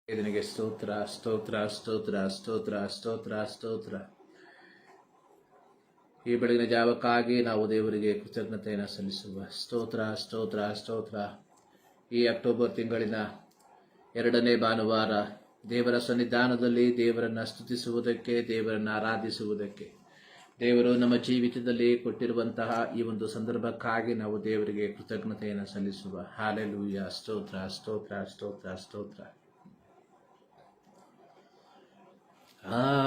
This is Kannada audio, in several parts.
ನಿನಗೆ ಸ್ತೋತ್ರ ಸ್ತೋತ್ರ ಸ್ತೋತ್ರ ಸ್ತೋತ್ರ ಸ್ತೋತ್ರ ಸ್ತೋತ್ರ. ಈ ಬೆಳಗಿನ ಜಾವಕ್ಕಾಗಿ ನಾವು ದೇವರಿಗೆ ಕೃತಜ್ಞತೆಯನ್ನು ಸಲ್ಲಿಸುವ. ಸ್ತೋತ್ರ ಸ್ತೋತ್ರ ಸ್ತೋತ್ರ. ಈ ಅಕ್ಟೋಬರ್ ತಿಂಗಳಿನ 2ನೇ ಭಾನುವಾರ ದೇವರ ಸನ್ನಿಧಾನದಲ್ಲಿ ದೇವರನ್ನು ಸ್ತುತಿಸುವುದಕ್ಕೆ, ದೇವರನ್ನು ಆರಾಧಿಸುವುದಕ್ಕೆ, ದೇವರು ನಮ್ಮ ಜೀವಿತದಲ್ಲಿ ಕೊಟ್ಟಿರುವಂತಹ ಈ ಒಂದು ಸಂದರ್ಭಕ್ಕಾಗಿ ನಾವು ದೇವರಿಗೆ ಕೃತಜ್ಞತೆಯನ್ನು ಸಲ್ಲಿಸುವ. ಹಾಲೆಲೂಯಾ. ಸ್ತೋತ್ರ ಸ್ತೋತ್ರ ಸ್ತೋತ್ರ ಸ್ತೋತ್ರ. Hallelujah.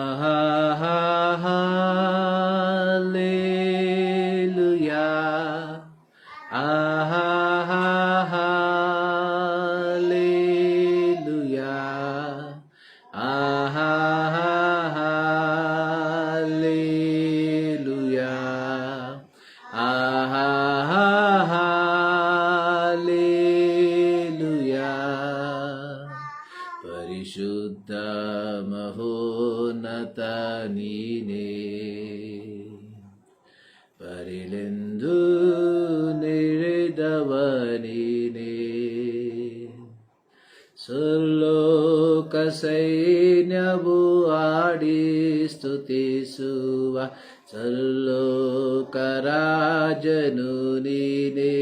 Hallelujah. Hallelujah. Hallelujah. ಪರಿಶುದ್ಧ ಮಹೋನ್ನತ ನೀನೇ, ಬರಿಲೆಂದು ನಡೆದವ ನೀನೇ, ಸರ್ಲೋಕ ಸೈನ್ಯವು ಆಡಿ ಸ್ತುತಿಸುವ ಸರ್ಲೋಕ ರಾಜನು ನೀನೇ.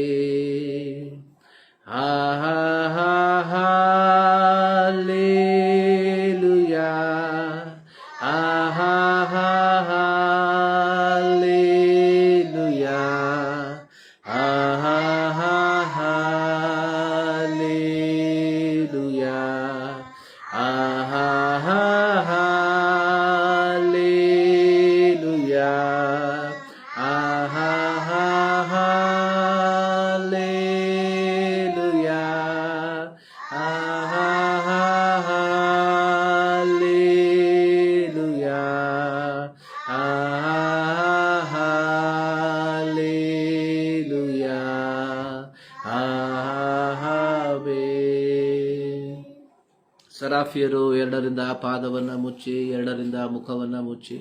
ಸರಾಫಿಯರು 2ರಿಂದ ಪಾದವನ್ನು ಮುಚ್ಚಿ, 2ರಿಂದ ಮುಖವನ್ನು ಮುಚ್ಚಿ,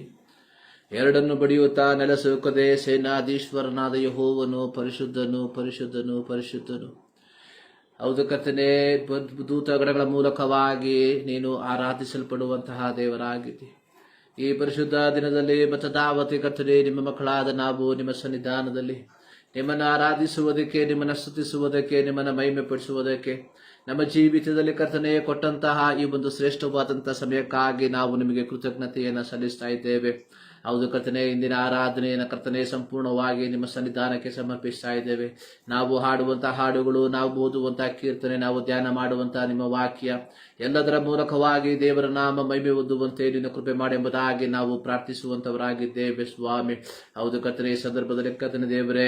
2ನ್ನು ಬಡಿಯುತ್ತಾ ನೆಲಸೂಕದೆ, ಸೇನಾಧೀಶ್ವರನಾದ ಯೆಹೋವನು ಪರಿಶುದ್ಧನು, ಪರಿಶುದ್ಧನು, ಪರಿಶುದ್ಧನು. ಹೌದು ಕರ್ತನೇ, ದೂತಗಣಗಳ ಮೂಲಕವಾಗಿ ನೀನು ಆರಾಧಿಸಲ್ಪಡುವಂತಹ ದೇವರಾಗಿದೆ. ಈ ಪರಿಶುದ್ಧ ದಿನದಲ್ಲಿ ಮತದಾವತಿ ಕರ್ತನೇ, ನಿಮ್ಮ ಮಕ್ಕಳಾದ ನಾವು ನಿಮ್ಮ ಸನ್ನಿಧಾನದಲ್ಲಿ ನಿಮ್ಮನ್ನು ಆರಾಧಿಸುವುದಕ್ಕೆ, ನಿಮ್ಮನ್ನು ಸ್ತುತಿಸುವುದಕ್ಕೆ, ನಿಮ್ಮನ್ನು ಮಹಿಮೆ ಪಡಿಸುವುದಕ್ಕೆ, ನಮ್ಮ ಜೀವಿತದಲ್ಲಿ ಕರ್ತನೆ ಕೊಟ್ಟಂತಹ ಈ ಒಂದು ಶ್ರೇಷ್ಠವಾದಂತಹ ಸಮಯಕ್ಕಾಗಿ ನಾವು ನಿಮಗೆ ಕೃತಜ್ಞತೆಯನ್ನು ಸಲ್ಲಿಸ್ತಾ ಇದ್ದೇವೆ. ಹೌದು ಕರ್ತನೆ, ಇಂದಿನ ಆರಾಧನೆಯನ್ನು ಕರ್ತನೆ ಸಂಪೂರ್ಣವಾಗಿ ನಿಮ್ಮ ಸನ್ನಿಧಾನಕ್ಕೆ ಸಮರ್ಪಿಸ್ತಾ ಇದ್ದೇವೆ. ನಾವು ಹಾಡುವಂತಹ ಹಾಡುಗಳು, ನಾವು ಓದುವಂತಹ ಕೀರ್ತನೆ, ನಾವು ಧ್ಯಾನ ಮಾಡುವಂತಹ ನಿಮ್ಮ ವಾಕ್ಯ ಎಲ್ಲದರ ಮೂಲಕವಾಗಿ ದೇವರ ನಾಮ ಮಹಿಮೆ ಹೊಂದುವಂತೆ ನಿನ್ನ ಕೃಪೆ ಮಾಡಿ ಎಂಬುದಾಗಿ ನಾವು ಪ್ರಾರ್ಥಿಸುವಂತವರಾಗಿದ್ದೇವೆ ಸ್ವಾಮಿ. ಹೌದು ಕರ್ತನೆ, ಈ ಸಂದರ್ಭದಲ್ಲಿ ಕರ್ತನೆ ದೇವರೇ,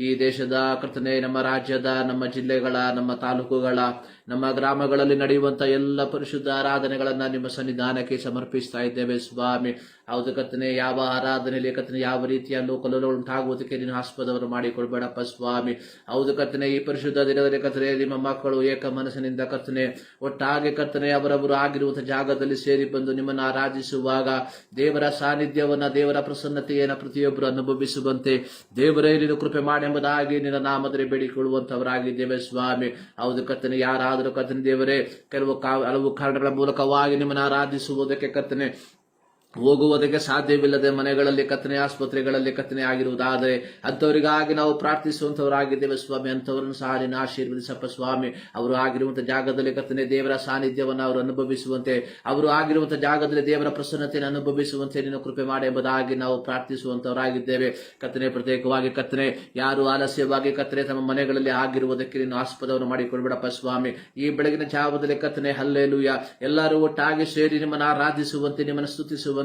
ಈ ದೇಶದ ಕರ್ತನೆ, ನಮ್ಮ ರಾಜ್ಯದ, ನಮ್ಮ ಜಿಲ್ಲೆಗಳ, ನಮ್ಮ ತಾಲೂಕುಗಳ, ನಮ್ಮ ಗ್ರಾಮಗಳಲ್ಲಿ ನಡೆಯುವಂತಹ ಎಲ್ಲ ಪರಿಶುದ್ಧ ಆರಾಧನೆಗಳನ್ನ ನಿಮ್ಮ ಸನ್ನಿಧಾನಕ್ಕೆ ಸಮರ್ಪಿಸ್ತಾ ಇದ್ದೇವೆ ಸ್ವಾಮಿ. ಹೌದು ಕರ್ತನೆ, ಯಾವ ಆರಾಧನೆಯಲ್ಲಿ ಕರ್ತನೆ ಯಾವ ರೀತಿಯ ಲೋಕಲೋಲ ಉಂಟಾಗುವುದಕ್ಕೆ ನೀನು ಆಸ್ಪದವನ್ನು ಮಾಡಿಕೊಡ್ಬೇಡಪ್ಪ ಸ್ವಾಮಿ. ಹೌದು ಕರ್ತನೆ, ಈ ಪರಿಶುದ್ಧ ದಿನದಲ್ಲಿ ಕರ್ತನೆ ನಿಮ್ಮ ಮಕ್ಕಳು ಏಕ ಮನಸ್ಸಿನಿಂದ ಕರ್ತನೆ ಒಟ್ಟಾಗಿ ಕರ್ತನೆ ಅವರವರು ಆಗಿರುವಂತಹ ಜಾಗದಲ್ಲಿ ಸೇರಿ ಬಂದು ನಿಮ್ಮನ್ನು ಆರಾಧಿಸುವಾಗ ದೇವರ ಸಾನ್ನಿಧ್ಯವನ್ನ, ದೇವರ ಪ್ರಸನ್ನತೆಯನ್ನು ಪ್ರತಿಯೊಬ್ಬರು ಅನುಭವಿಸುವಂತೆ ದೇವರೇ ನೀನು ಕೃಪೆ ಮಾಡಿ ಎಂಬುದಾಗಿ ನಿನ್ನ ನಾಮದಲ್ಲಿ ಬೇಡಿಕೊಳ್ಳುವಂತವರಾಗಿದ್ದೇವೆ ಸ್ವಾಮಿ. ಹೌದು ಕರ್ತನೆ, ಯಾರಾದರೂ ಕರ್ತನೆ ದೇವರೇ ಹಲವು ಕಾರಣಗಳ ಮೂಲಕವಾಗಿ ನಿಮ್ಮನ್ನು ಆರಾಧಿಸುವುದಕ್ಕೆ ಕರ್ತನೆ ಹೋಗುವುದಕ್ಕೆ ಸಾಧ್ಯವಿಲ್ಲದೆ ಮನೆಗಳಲ್ಲಿ ಕರ್ತನೆ, ಆಸ್ಪತ್ರೆಗಳಲ್ಲಿ ಕರ್ತನೆ ಆಗಿರುವುದಾದರೆ ಅಂಥವರಿಗಾಗಿ ನಾವು ಪ್ರಾರ್ಥಿಸುವಂತವರಾಗಿದ್ದೇವೆ ಸ್ವಾಮಿ. ಅಂಥವರನ್ನು ಸಹ ನೀನು ಆಶೀರ್ವದಿಸಪ್ಪ ಸ್ವಾಮಿ. ಅವರು ಆಗಿರುವಂತಹ ಜಾಗದಲ್ಲಿ ಕರ್ತನೆ ದೇವರ ಸಾನ್ನಿಧ್ಯವನ್ನು ಅವರು ಅನುಭವಿಸುವಂತೆ, ಅವರು ಆಗಿರುವಂತಹ ಜಾಗದಲ್ಲಿ ದೇವರ ಪ್ರಸನ್ನತೆಯನ್ನು ಅನುಭವಿಸುವಂತೆ ನೀನು ಕೃಪೆ ಮಾಡಿ ಎಂಬುದಾಗಿ ನಾವು ಪ್ರಾರ್ಥಿಸುವಂತವರಾಗಿದ್ದೇವೆ ಕರ್ತನೆ. ಪ್ರತ್ಯೇಕವಾಗಿ ಕರ್ತನೆ, ಯಾರು ಆಲಸ್ಯವಾಗಿ ಕರ್ತನೆ ತಮ್ಮ ಮನೆಗಳಲ್ಲಿ ಆಗಿರುವುದಕ್ಕೆ ನೀನು ಆಸ್ಪದವನ್ನು ಮಾಡಿಕೊಡ್ಬೇಡಪ್ಪ ಸ್ವಾಮಿ. ಈ ಬೆಳಗಿನ ಜಾವದಲ್ಲಿ ಕರ್ತನೆ ಹಲ್ಲೆಲೂಯಾ, ಎಲ್ಲರೂ ಒಟ್ಟಾಗಿ ಸೇರಿ ನಿಮ್ಮನ್ನು ಆರಾಧಿಸುವಂತೆ, ನಿಮ್ಮನ್ನು ಸ್ತುತಿಸುವಂತೆ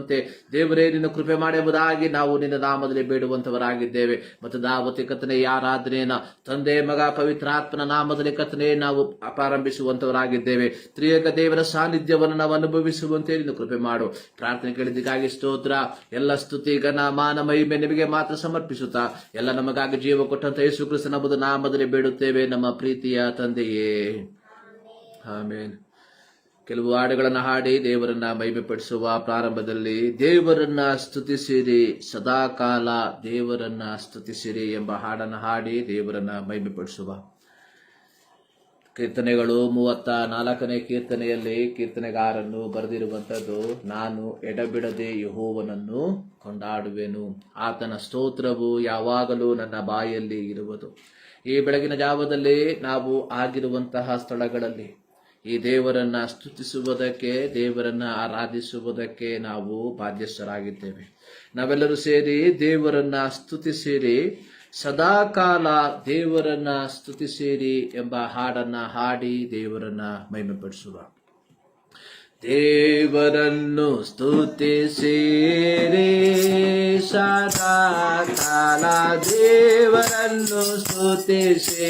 ದೇವರೇ ನಿನ್ನ ಕೃಪೆ ಮಾಡಿ ಎಂಬುದಾಗಿ ನಾವು ನಿನ್ನ ನಾಮದಲ್ಲಿ ಬೇಡುವಂತವರಾಗಿದ್ದೇವೆ. ಮತ್ತು ದಾವತಿ ಕರ್ತನೆ ಈ ಆರಾಧನೆಯನ್ನ ತಂದೆ, ಮಗ, ಪವಿತ್ರಾತ್ಮನ ನಾಮದಲ್ಲಿ ಕರ್ತನೆ ನಾವು ಪ್ರಾರಂಭಿಸುವಂತವರಾಗಿದ್ದೇವೆ. ತ್ರಿಯೇಕ ದೇವರ ಸಾನ್ನಿಧ್ಯವನ್ನು ನಾವು ಅನುಭವಿಸುವಂತೆ ನಿನ್ನ ಕೃಪೆ ಮಾಡು. ಪ್ರಾರ್ಥನೆ ಕೇಳಿದ್ದಕ್ಕಾಗಿ ಸ್ತೋತ್ರ. ಎಲ್ಲ ಸ್ತುತಿ ಘನ ಮಾನ ಮಹಿಮೆ ನಿಮಗೆ ಮಾತ್ರ ಸಮರ್ಪಿಸುತ್ತಾ ಎಲ್ಲ ನಮಗಾಗಿ ಜೀವ ಕೊಟ್ಟಂತ ಯೇಸು ಕ್ರಿಸ್ತನ ನಾಮದಲ್ಲಿ ಬೇಡುತ್ತೇವೆ ನಮ್ಮ ಪ್ರೀತಿಯ ತಂದೆಯೇ, ಆಮೇನ್. ಕೆಲವು ಹಾಡುಗಳನ್ನು ಹಾಡಿ ದೇವರನ್ನ ಮಹಿಮೆಪಡಿಸುವ. ಪ್ರಾರಂಭದಲ್ಲಿ ದೇವರನ್ನ ಸ್ತುತಿಸಿರಿ ಸದಾಕಾಲ, ದೇವರನ್ನ ಸ್ತುತಿಸಿರಿ ಎಂಬ ಹಾಡನ್ನು ಹಾಡಿ ದೇವರನ್ನ ಮಹಿಮೆಪಡಿಸುವ. ಕೀರ್ತನೆಗಳು 34ನೇ ಕೀರ್ತನೆಯಲ್ಲಿ ಕೀರ್ತನೆಗಾರನ್ನು ಬರೆದಿರುವಂಥದ್ದು, ನಾನು ಎಡಬಿಡದೆ ಯೆಹೋವನನ್ನು ಕೊಂಡಾಡುವೆನು, ಆತನ ಸ್ತೋತ್ರವು ಯಾವಾಗಲೂ ನನ್ನ ಬಾಯಲ್ಲಿ ಇರುವುದು. ಈ ಬೆಳಗಿನ ಜಾವದಲ್ಲಿ ನಾವು ಆಗಿರುವಂತಹ ಸ್ಥಳಗಳಲ್ಲಿ ಈ ದೇವರನ್ನ ಸ್ತುತಿಸುವುದಕ್ಕೆ, ದೇವರನ್ನ ಆರಾಧಿಸುವುದಕ್ಕೆ ನಾವು ಬಾಧ್ಯಸ್ಥರಾಗಿದ್ದೇವೆ. ನಾವೆಲ್ಲರೂ ಸೇರಿ ದೇವರನ್ನ ಸ್ತುತಿಸಿರಿ, ಸದಾಕಾಲ ದೇವರನ್ನ ಸ್ತುತಿಸಿರಿ ಎಂಬ ಹಾಡನ್ನ ಹಾಡಿ ದೇವರನ್ನ ಮಹಿಮೆಪಡಿಸುವ. ದೇವರನ್ನು ಸ್ತುತಿಸಿರಿ ಸದಾಕಾಲ, ದೇವರನ್ನು ಸ್ತುತಿಸಿರಿ,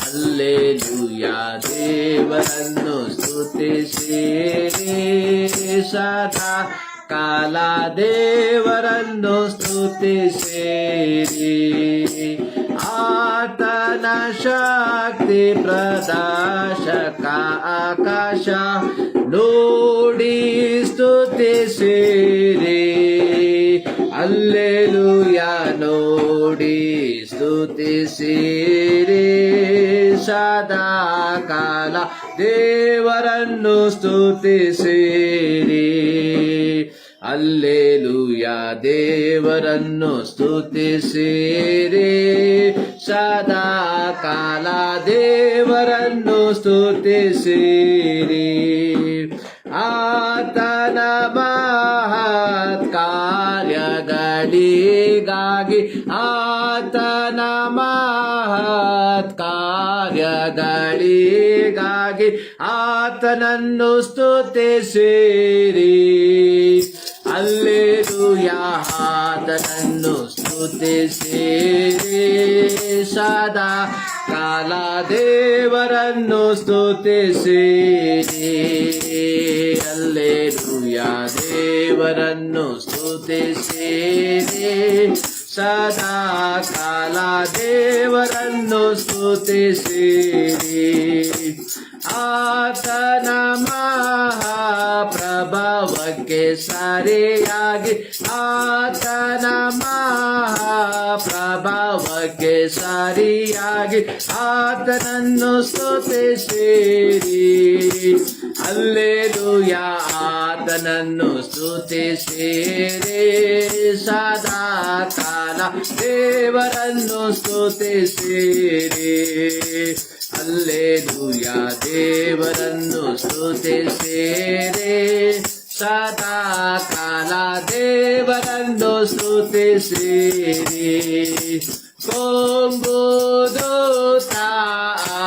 ಹಲ್ಲೆಲೂಯಾ. ದೇವರನ್ನು ಸ್ತುತಿಸಿರಿ ಸದಾ ಕಾಲ, ದೇವರನ್ನು ಸ್ತುತಿಸಿರಿ, ಆತನ ಶಕ್ತಿ ಪ್ರದರ್ಶಕ ಆಕಾಶ ನೋಡಿ ಸ್ತುತಿಸಿರಿ, ಹಲ್ಲೆಲೂಯಾ ನೋಡಿ ಸ್ತುತಿಸಿರಿ, ಸದಾ ಕಾಲ ದೇವರನ್ನು ಸ್ತುತಿಸಿರಿ, ಹಲ್ಲೆಲೂಯಾ. ದೇವರನ್ನು ಸ್ತುತಿಸಿರಿ, ಸದಾ ಕಾಲ ದೇವರನ್ನು ಸ್ತುತಿಸಿರಿ, ಆತನ ಮಹತ್ ಕಾರ್ಯಗಳಿಗಾಗಿ, ಆತನ ಮಹತ್ ಕಾರ್ಯಗಳಿಗಾಗಿ ಆತನನ್ನು ಸ್ತುತಿಸಿರಿ, ಹಲ್ಲೆಲೂಯಾ. ಆತನನ್ನು ಸ್ತುತಿಸಿರಿ, ಸದಾ ಕಾಲ ದೇವರನ್ನು ಸ್ತುತಿಸಿರಿ, ಹಲ್ಲೆಲೂಯಾ. ದೇವರನ್ನು ಸ್ತುತಿಸಿರಿ, ಸದಾ ಕಾಲ ದೇವರನ್ನು ಸ್ತುತಿಸಿರಿ, ಆತನ ಮಹಾಪ್ರಭಾವಕ್ಕೆ ಸರಿಯಾಗಿ, ಆತನ ಮಹಾಪ್ರಭಾವಕ್ಕೆ ಸರಿಯಾಗಿ ಆತನನ್ನು ಸ್ತುತಿಸಿರಿ, ಹಲ್ಲೆಲೂಯಾ. ಆತನನ್ನು ಸ್ತುತಿಸಿರಿ, ಸದಾ ಕಾಲ ದೇವರನ್ನು ಸ್ತುತಿಸಿರಿ, ಹಲ್ಲೆಲೂಯಾ. ದೇವರನ್ನು ಸ್ತುತಿಸಿರಿ, ಸದಾ ಕಾಲ ದೇವರನ್ನು ಸ್ತುತಿಸಿರಿ, ಕೊಂಬುದೂತ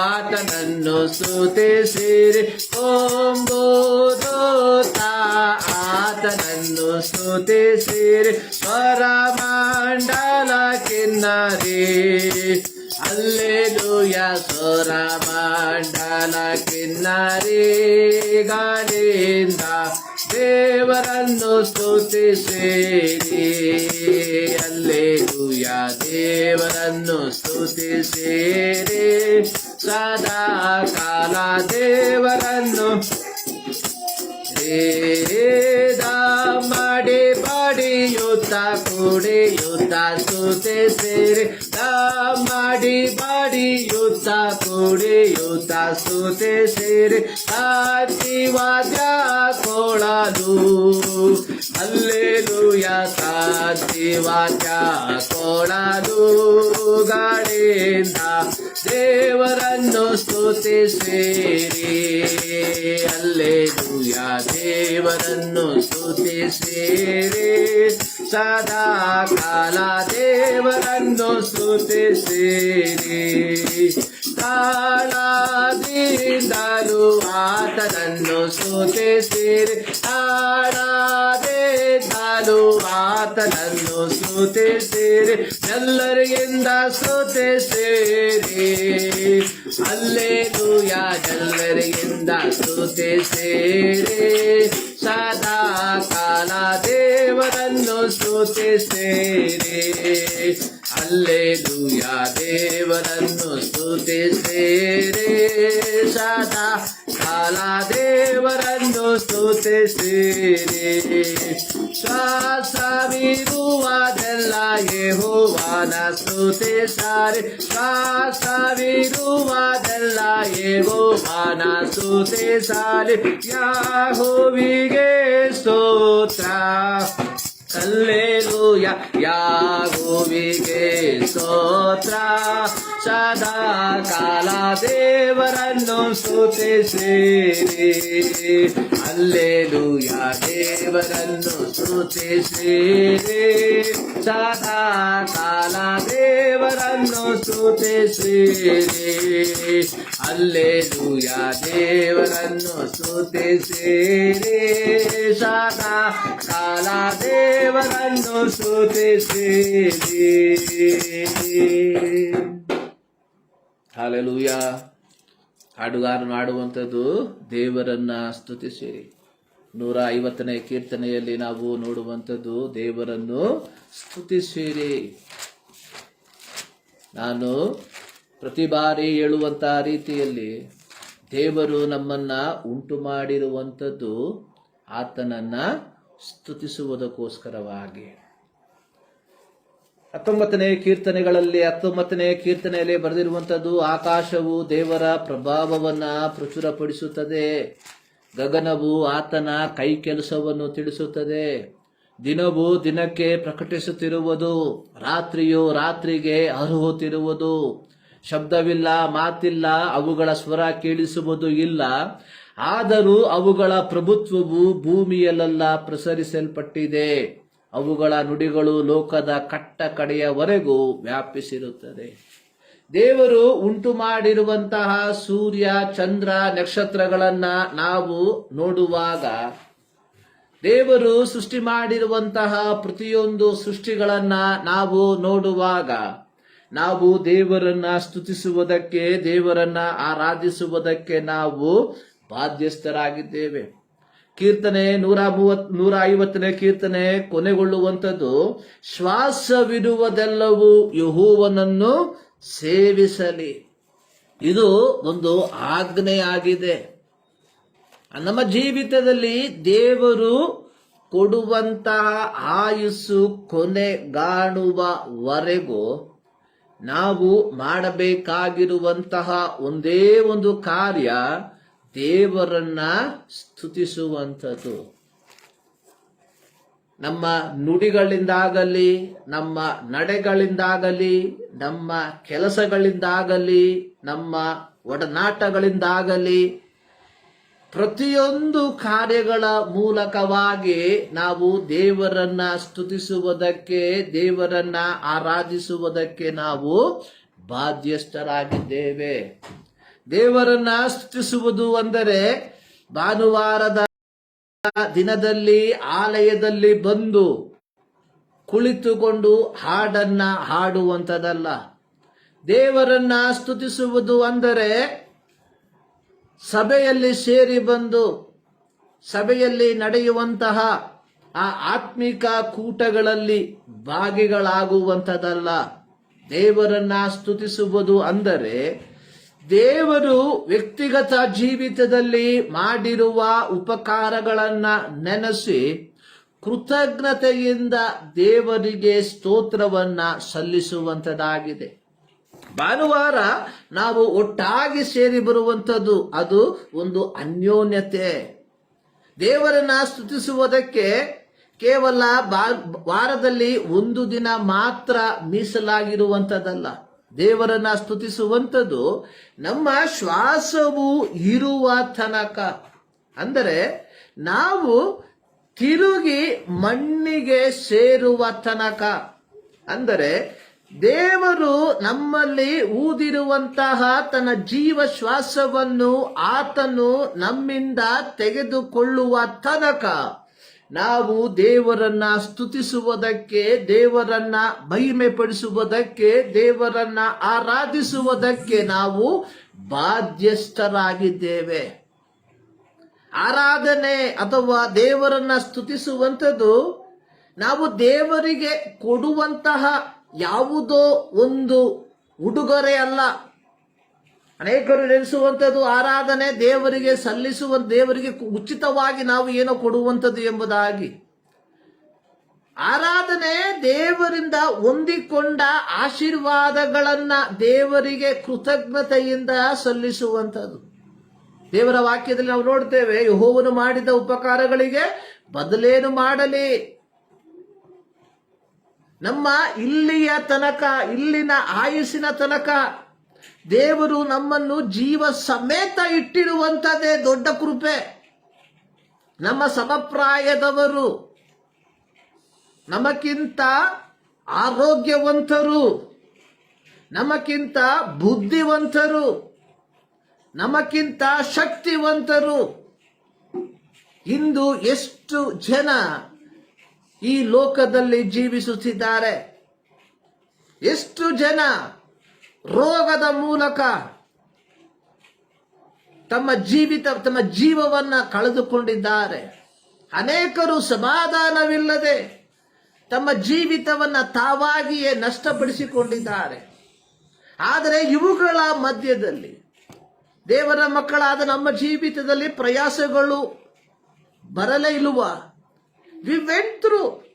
ಆತನನ್ನು ಸ್ತುತಿಸಿರಿ, ಕೊಂಬುದೂತ ಆತನನ್ನು ಸ್ತುತಿಸಿರಿ, ಸ್ವರಮಂಡಲ ಕಿನ್ನರಿ, ಹಲ್ಲೆಲೂಯಾ. ಸ್ವರಮಂಡಲ ಕಿನ್ನರಿಗಳಿಂದ ದೇವರನ್ನು ಸ್ತುತಿಸಿರಿ, ಹಲ್ಲೆಲೂಯಾ. ದೇವರನ್ನು ಸ್ತುತಿಸಿರಿ, ಸದಾ ಕಾಲ ದೇವರನ್ನು ಮಾಡಿ ಬಡಿಯುತ್ತ ಕುಡಿಯುತ್ತ ಸ್ತುತಿಸಿರಿ, ಮಾಡಿ ಬಡಿಯುತ್ತ ಕುಡಿಯುತ್ತ ಸ್ತುತಿಸಿರಿ, ಜೀವಾದ್ಯ ಕೊಳಲು, ಹಲ್ಲೆಲೂಯಾ. ಜೀವಾದ್ಯ ಕೊಳಲು ಗಳಿಂದ ದೇವರನ್ನು ಸ್ತುತಿಸಿರಿ, ಹಲ್ಲೆಲೂಯಾ. ದೇವರನ್ನು ಸ್ತುತಿಸಿರಿ, ಸದಾ ಕಾಲ ದೇವರನ್ನು ಸ್ತುತಿಸಿರಿ, ತಾಳದಿಂದಲೂ ಆತನನ್ನು ಸ್ತುತಿಸಿರಿ, ತಾಳದಿಂದಲೂ ಆತನನ್ನು ಸ್ತುತಿಸಿರಿ, ಎಲ್ಲರಿಗಿಂದ ಸ್ತುತಿಸಿರಿ, ಹಲ್ಲೆಲೂಯಾ. ಎಲ್ಲರಿಗಿಂದ ಸ್ತುತಿಸಿರಿ, ಸದಾ ಕಾಲ ದೇವರನ್ನು ಸ್ತುತಿಸಿರಿ, ಹಲ್ಲೆಲೂಯಾ. ದೇವರನ್ನು ಸ್ತುತಿಸಿರಿ, ಸದಾ ಕಾಲ ದೇವರನ್ನು ಸ್ತುತಿಸಿರಿ. ಶ್ವಾಸವಿರುವುದೆಲ್ಲ ಯೆಹೋವನ ಸ್ತುತಿಸಿರಿ. ಶ್ವಾಸವಿರುವುದೆಲ್ಲ ಯೆಹೋವನ ಸ್ತುತಿಸಿರಿ. ಯೆಹೋವನಿಗೆ ಸ್ತೋತ್ರ. ಹಲ್ಲೆಲೂಯಾ. ಯೆಹೋವನಿಗೆ ಸ್ತೋತ್ರ. ಸದಾ ಕಾಲ ದೇವರನ್ನು ಸ್ತುತಿಸಿರಿ. ಹಲ್ಲೆಲೂಯಾ. ದೇವರನ್ನು ಸ್ತುತಿಸಿರಿ. ಸದಾ ಕಾಲ ದೇವರನ್ನು ಸ್ತುತಿಸಿರಿ. ಹಲ್ಲೆಲೂಯಾ. ದೇವರನ್ನು ಸ್ತುತಿಸಿರಿ. ಸದಾ ಕಾಲ ದೇವರನ್ನು ಸ್ತುತಿಸಿರಿ. ಹಲ್ಲೆಲೂಯಾ. ಹಾಡುಗಾರನು ಹಾಡುವಂಥದ್ದು ದೇವರನ್ನ ಸ್ತುತಿಸಿರಿ. 150ನೇ ಕೀರ್ತನೆಯಲ್ಲಿ ನಾವು ನೋಡುವಂಥದ್ದು ದೇವರನ್ನು ಸ್ತುತಿಸಿರಿ. ನಾನು ಪ್ರತಿ ಬಾರಿ ಹೇಳುವಂತಹ ರೀತಿಯಲ್ಲಿ ದೇವರು ನಮ್ಮನ್ನ ಉಂಟು ಮಾಡಿರುವಂಥದ್ದು ಆತನನ್ನ ಸ್ತುತಿಸುವುದಕ್ಕೋಸ್ಕರವಾಗಿ. 19ನೇ ಕೀರ್ತನೆಯಲ್ಲಿ ಬರೆದಿರುವಂಥದ್ದು ಆಕಾಶವು ದೇವರ ಪ್ರಭಾವವನ್ನ ಪ್ರಚುರಪಡಿಸುತ್ತದೆ. ಗಗನವು ಆತನ ಕೈ ಕೆಲಸವನ್ನು ತಿಳಿಸುತ್ತದೆ. ದಿನವು ದಿನಕ್ಕೆ ಪ್ರಕಟಿಸುತ್ತಿರುವುದು, ರಾತ್ರಿಯು ರಾತ್ರಿಗೆ ಹರಿಯುತ್ತಿರುವುದು. ಶಬ್ದವಿಲ್ಲ, ಮಾತಿಲ್ಲ, ಅವುಗಳ ಸ್ವರ ಕೇಳಿಸುವುದು ಇಲ್ಲ. ಆದರೂ ಅವುಗಳ ಪ್ರಭುತ್ವವು ಭೂಮಿಯಲ್ಲೆಲ್ಲ ಪ್ರಸರಿಸಲ್ಪಟ್ಟಿದೆ. ಅವುಗಳ ನುಡಿಗಳು ಲೋಕದ ಕಟ್ಟ ಕಡೆಯವರೆಗೂ ವ್ಯಾಪಿಸಿರುತ್ತದೆ. ದೇವರು ಉಂಟು ಮಾಡಿರುವಂತಹ ಸೂರ್ಯ, ಚಂದ್ರ, ನಕ್ಷತ್ರಗಳನ್ನ ನಾವು ನೋಡುವಾಗ, ದೇವರು ಸೃಷ್ಟಿ ಮಾಡಿರುವಂತಹ ಪ್ರತಿಯೊಂದು ಸೃಷ್ಟಿಗಳನ್ನ ನಾವು ನೋಡುವಾಗ, ನಾವು ದೇವರನ್ನ ಸ್ತುತಿಸುವುದಕ್ಕೆ, ದೇವರನ್ನ ಆರಾಧಿಸುವುದಕ್ಕೆ ನಾವು ಬಾಧ್ಯಸ್ಥರಾಗಿದ್ದೇವೆ. ಕೀರ್ತನೆ 150ನೇ ಕೀರ್ತನೆ ಕೊನೆಗೊಳ್ಳುವಂಥದ್ದು ಶ್ವಾಸವಿರುವುದೆಲ್ಲವೂ ಯೆಹೋವನನ್ನು ಸೇವಿಸಲಿ. ಇದು ಒಂದು ಆಜ್ಞೆಯಾಗಿದೆ. ನಮ್ಮ ಜೀವಿತದಲ್ಲಿ ದೇವರು ಕೊಡುವಂತಹ ಆಯುಸ್ಸು ಕೊನೆಗಾಣುವವರೆಗೂ ನಾವು ಮಾಡಬೇಕಾಗಿರುವಂತಹ ಒಂದೇ ಒಂದು ಕಾರ್ಯ ದೇವರನ್ನ ಸ್ತುತಿಸುವಂಥದ್ದು. ನಮ್ಮ ನುಡಿಗಳಿಂದಾಗಲಿ, ನಮ್ಮ ನಡೆಗಳಿಂದಾಗಲಿ, ನಮ್ಮ ಕೆಲಸಗಳಿಂದಾಗಲಿ, ನಮ್ಮ ಒಡನಾಟಗಳಿಂದಾಗಲಿ, ಪ್ರತಿಯೊಂದು ಕಾರ್ಯಗಳ ಮೂಲಕವಾಗಿ ನಾವು ದೇವರನ್ನ ಸ್ತುತಿಸುವುದಕ್ಕೆ, ದೇವರನ್ನ ಆರಾಧಿಸುವುದಕ್ಕೆ ನಾವು ಬಾಧ್ಯಸ್ಥರಾಗಿದ್ದೇವೆ. ದೇವರನ್ನ ಸ್ತುತಿಸುವುದು ಅಂದರೆ ಭಾನುವಾರದ ದಿನದಲ್ಲಿ ಆಲಯದಲ್ಲಿ ಬಂದು ಕುಳಿತುಕೊಂಡು ಹಾಡನ್ನ ಹಾಡುವಂಥದ್ದಲ್ಲ. ದೇವರನ್ನ ಸ್ತುತಿಸುವುದು ಅಂದರೆ ಸಭೆಯಲ್ಲಿ ಸೇರಿ ಬಂದು ಸಭೆಯಲ್ಲಿ ನಡೆಯುವಂತಹ ಆ ಆತ್ಮಿಕ ಕೂಟಗಳಲ್ಲಿ ಭಾಗಿಗಳಾಗುವಂಥದ್ದಲ್ಲ. ದೇವರನ್ನ ಸ್ತುತಿಸುವುದು ಅಂದರೆ ದೇವರು ವ್ಯಕ್ತಿಗತ ಜೀವಿತದಲ್ಲಿ ಮಾಡಿರುವ ಉಪಕಾರಗಳನ್ನ ನೆನೆಸಿ ಕೃತಜ್ಞತೆಯಿಂದ ದೇವರಿಗೆ ಸ್ತೋತ್ರವನ್ನ ಸಲ್ಲಿಸುವಂಥದ್ದಾಗಿದೆ. ಭಾನುವಾರ ನಾವು ಒಟ್ಟಾಗಿ ಸೇರಿ ಬರುವಂಥದ್ದು ಅದು ಒಂದು ಅನ್ಯೋನ್ಯತೆ. ದೇವರನ್ನ ಸ್ತುತಿಸುವುದಕ್ಕೆ ಕೇವಲ ವಾರದಲ್ಲಿ ಒಂದು ದಿನ ಮಾತ್ರ ಮೀಸಲಾಗಿರುವಂಥದ್ದಲ್ಲ. ದೇವರನ್ನ ಸ್ತುತಿಸುವಂಥದ್ದು ನಮ್ಮ ಶ್ವಾಸವು ಇರುವ ತನಕ, ಅಂದರೆ ನಾವು ತಿರುಗಿ ಮಣ್ಣಿಗೆ ಸೇರುವ ತನಕ. ಅಂದರೆ ದೇವರು ನಮ್ಮಲ್ಲಿ ಊದಿರುವಂತಹ ತನ್ನ ಜೀವ ಶ್ವಾಸವನ್ನು ಆತನು ನಮ್ಮಿಂದ ತೆಗೆದುಕೊಳ್ಳುವ ತನಕ ನಾವು ದೇವರನ್ನ ಸ್ತುತಿಸುವುದಕ್ಕೆ, ದೇವರನ್ನ ಮಹಿಮೆ ಪಡಿಸುವುದಕ್ಕೆ, ದೇವರನ್ನ ಆರಾಧಿಸುವುದಕ್ಕೆ ನಾವು ಬಾಧ್ಯಸ್ಥರಾಗಿದ್ದೇವೆ. ಆರಾಧನೆ ಅಥವಾ ದೇವರನ್ನ ಸ್ತುತಿಸುವಂಥದ್ದು ನಾವು ದೇವರಿಗೆ ಕೊಡುವಂತಹ ಯಾವುದೋ ಒಂದು ಉಡುಗೊರೆ ಅಲ್ಲ. ಅನೇಕರು ನೆನೆಸುವಂಥದ್ದು ಆರಾಧನೆ ದೇವರಿಗೆ ದೇವರಿಗೆ ಉಚಿತವಾಗಿ ನಾವು ಏನೋ ಕೊಡುವಂಥದ್ದು ಎಂಬುದಾಗಿ. ಆರಾಧನೆ ದೇವರಿಂದ ಹೊಂದಿಕೊಂಡ ಆಶೀರ್ವಾದಗಳನ್ನ ದೇವರಿಗೆ ಕೃತಜ್ಞತೆಯಿಂದ ಸಲ್ಲಿಸುವಂಥದ್ದು. ದೇವರ ವಾಕ್ಯದಲ್ಲಿ ನಾವು ನೋಡ್ತೇವೆ, ಯೆಹೋವನು ಮಾಡಿದ ಉಪಕಾರಗಳಿಗೆ ಬದಲೇನು ಮಾಡಲಿ. ನಮ್ಮ ಇಲ್ಲಿನ ಆಯುಸ್ಸಿನ ತನಕ ದೇವರು ನಮ್ಮನ್ನು ಜೀವ ಸಮೇತ ಇಟ್ಟಿರುವಂಥದ್ದೇ ದೊಡ್ಡ ಕೃಪೆ. ನಮ್ಮ ಸಮಪ್ರಾಯದವರು, ನಮಕ್ಕಿಂತ ಆರೋಗ್ಯವಂತರು, ನಮಕ್ಕಿಂತ ಬುದ್ಧಿವಂತರು, ನಮಕ್ಕಿಂತ ಶಕ್ತಿವಂತರು ಇಂದು ಎಷ್ಟು ಜನ ಈ ಲೋಕದಲ್ಲಿ ಜೀವಿಸುತ್ತಿದ್ದಾರೆ. ಎಷ್ಟು ಜನ ರೋಗದ ಮೂಲಕ ತಮ್ಮ ಜೀವವನ್ನ ಕಳೆದುಕೊಂಡಿದ್ದಾರೆ. ಅನೇಕರು ಸಮಾಧಾನವಿಲ್ಲದೆ ತಮ್ಮ ಜೀವಿತವನ್ನ ತಾವಾಗಿಯೇ ನಷ್ಟಪಡಿಸಿಕೊಂಡಿದ್ದಾರೆ. ಆದರೆ ಇವುಗಳ ಮಧ್ಯದಲ್ಲಿ ದೇವರ ಮಕ್ಕಳಾದ ನಮ್ಮ ಜೀವಿತದಲ್ಲಿ ಪ್ರಯಾಸಗಳು ಬರಲೇ ಇಲ್ವಾ? We went through.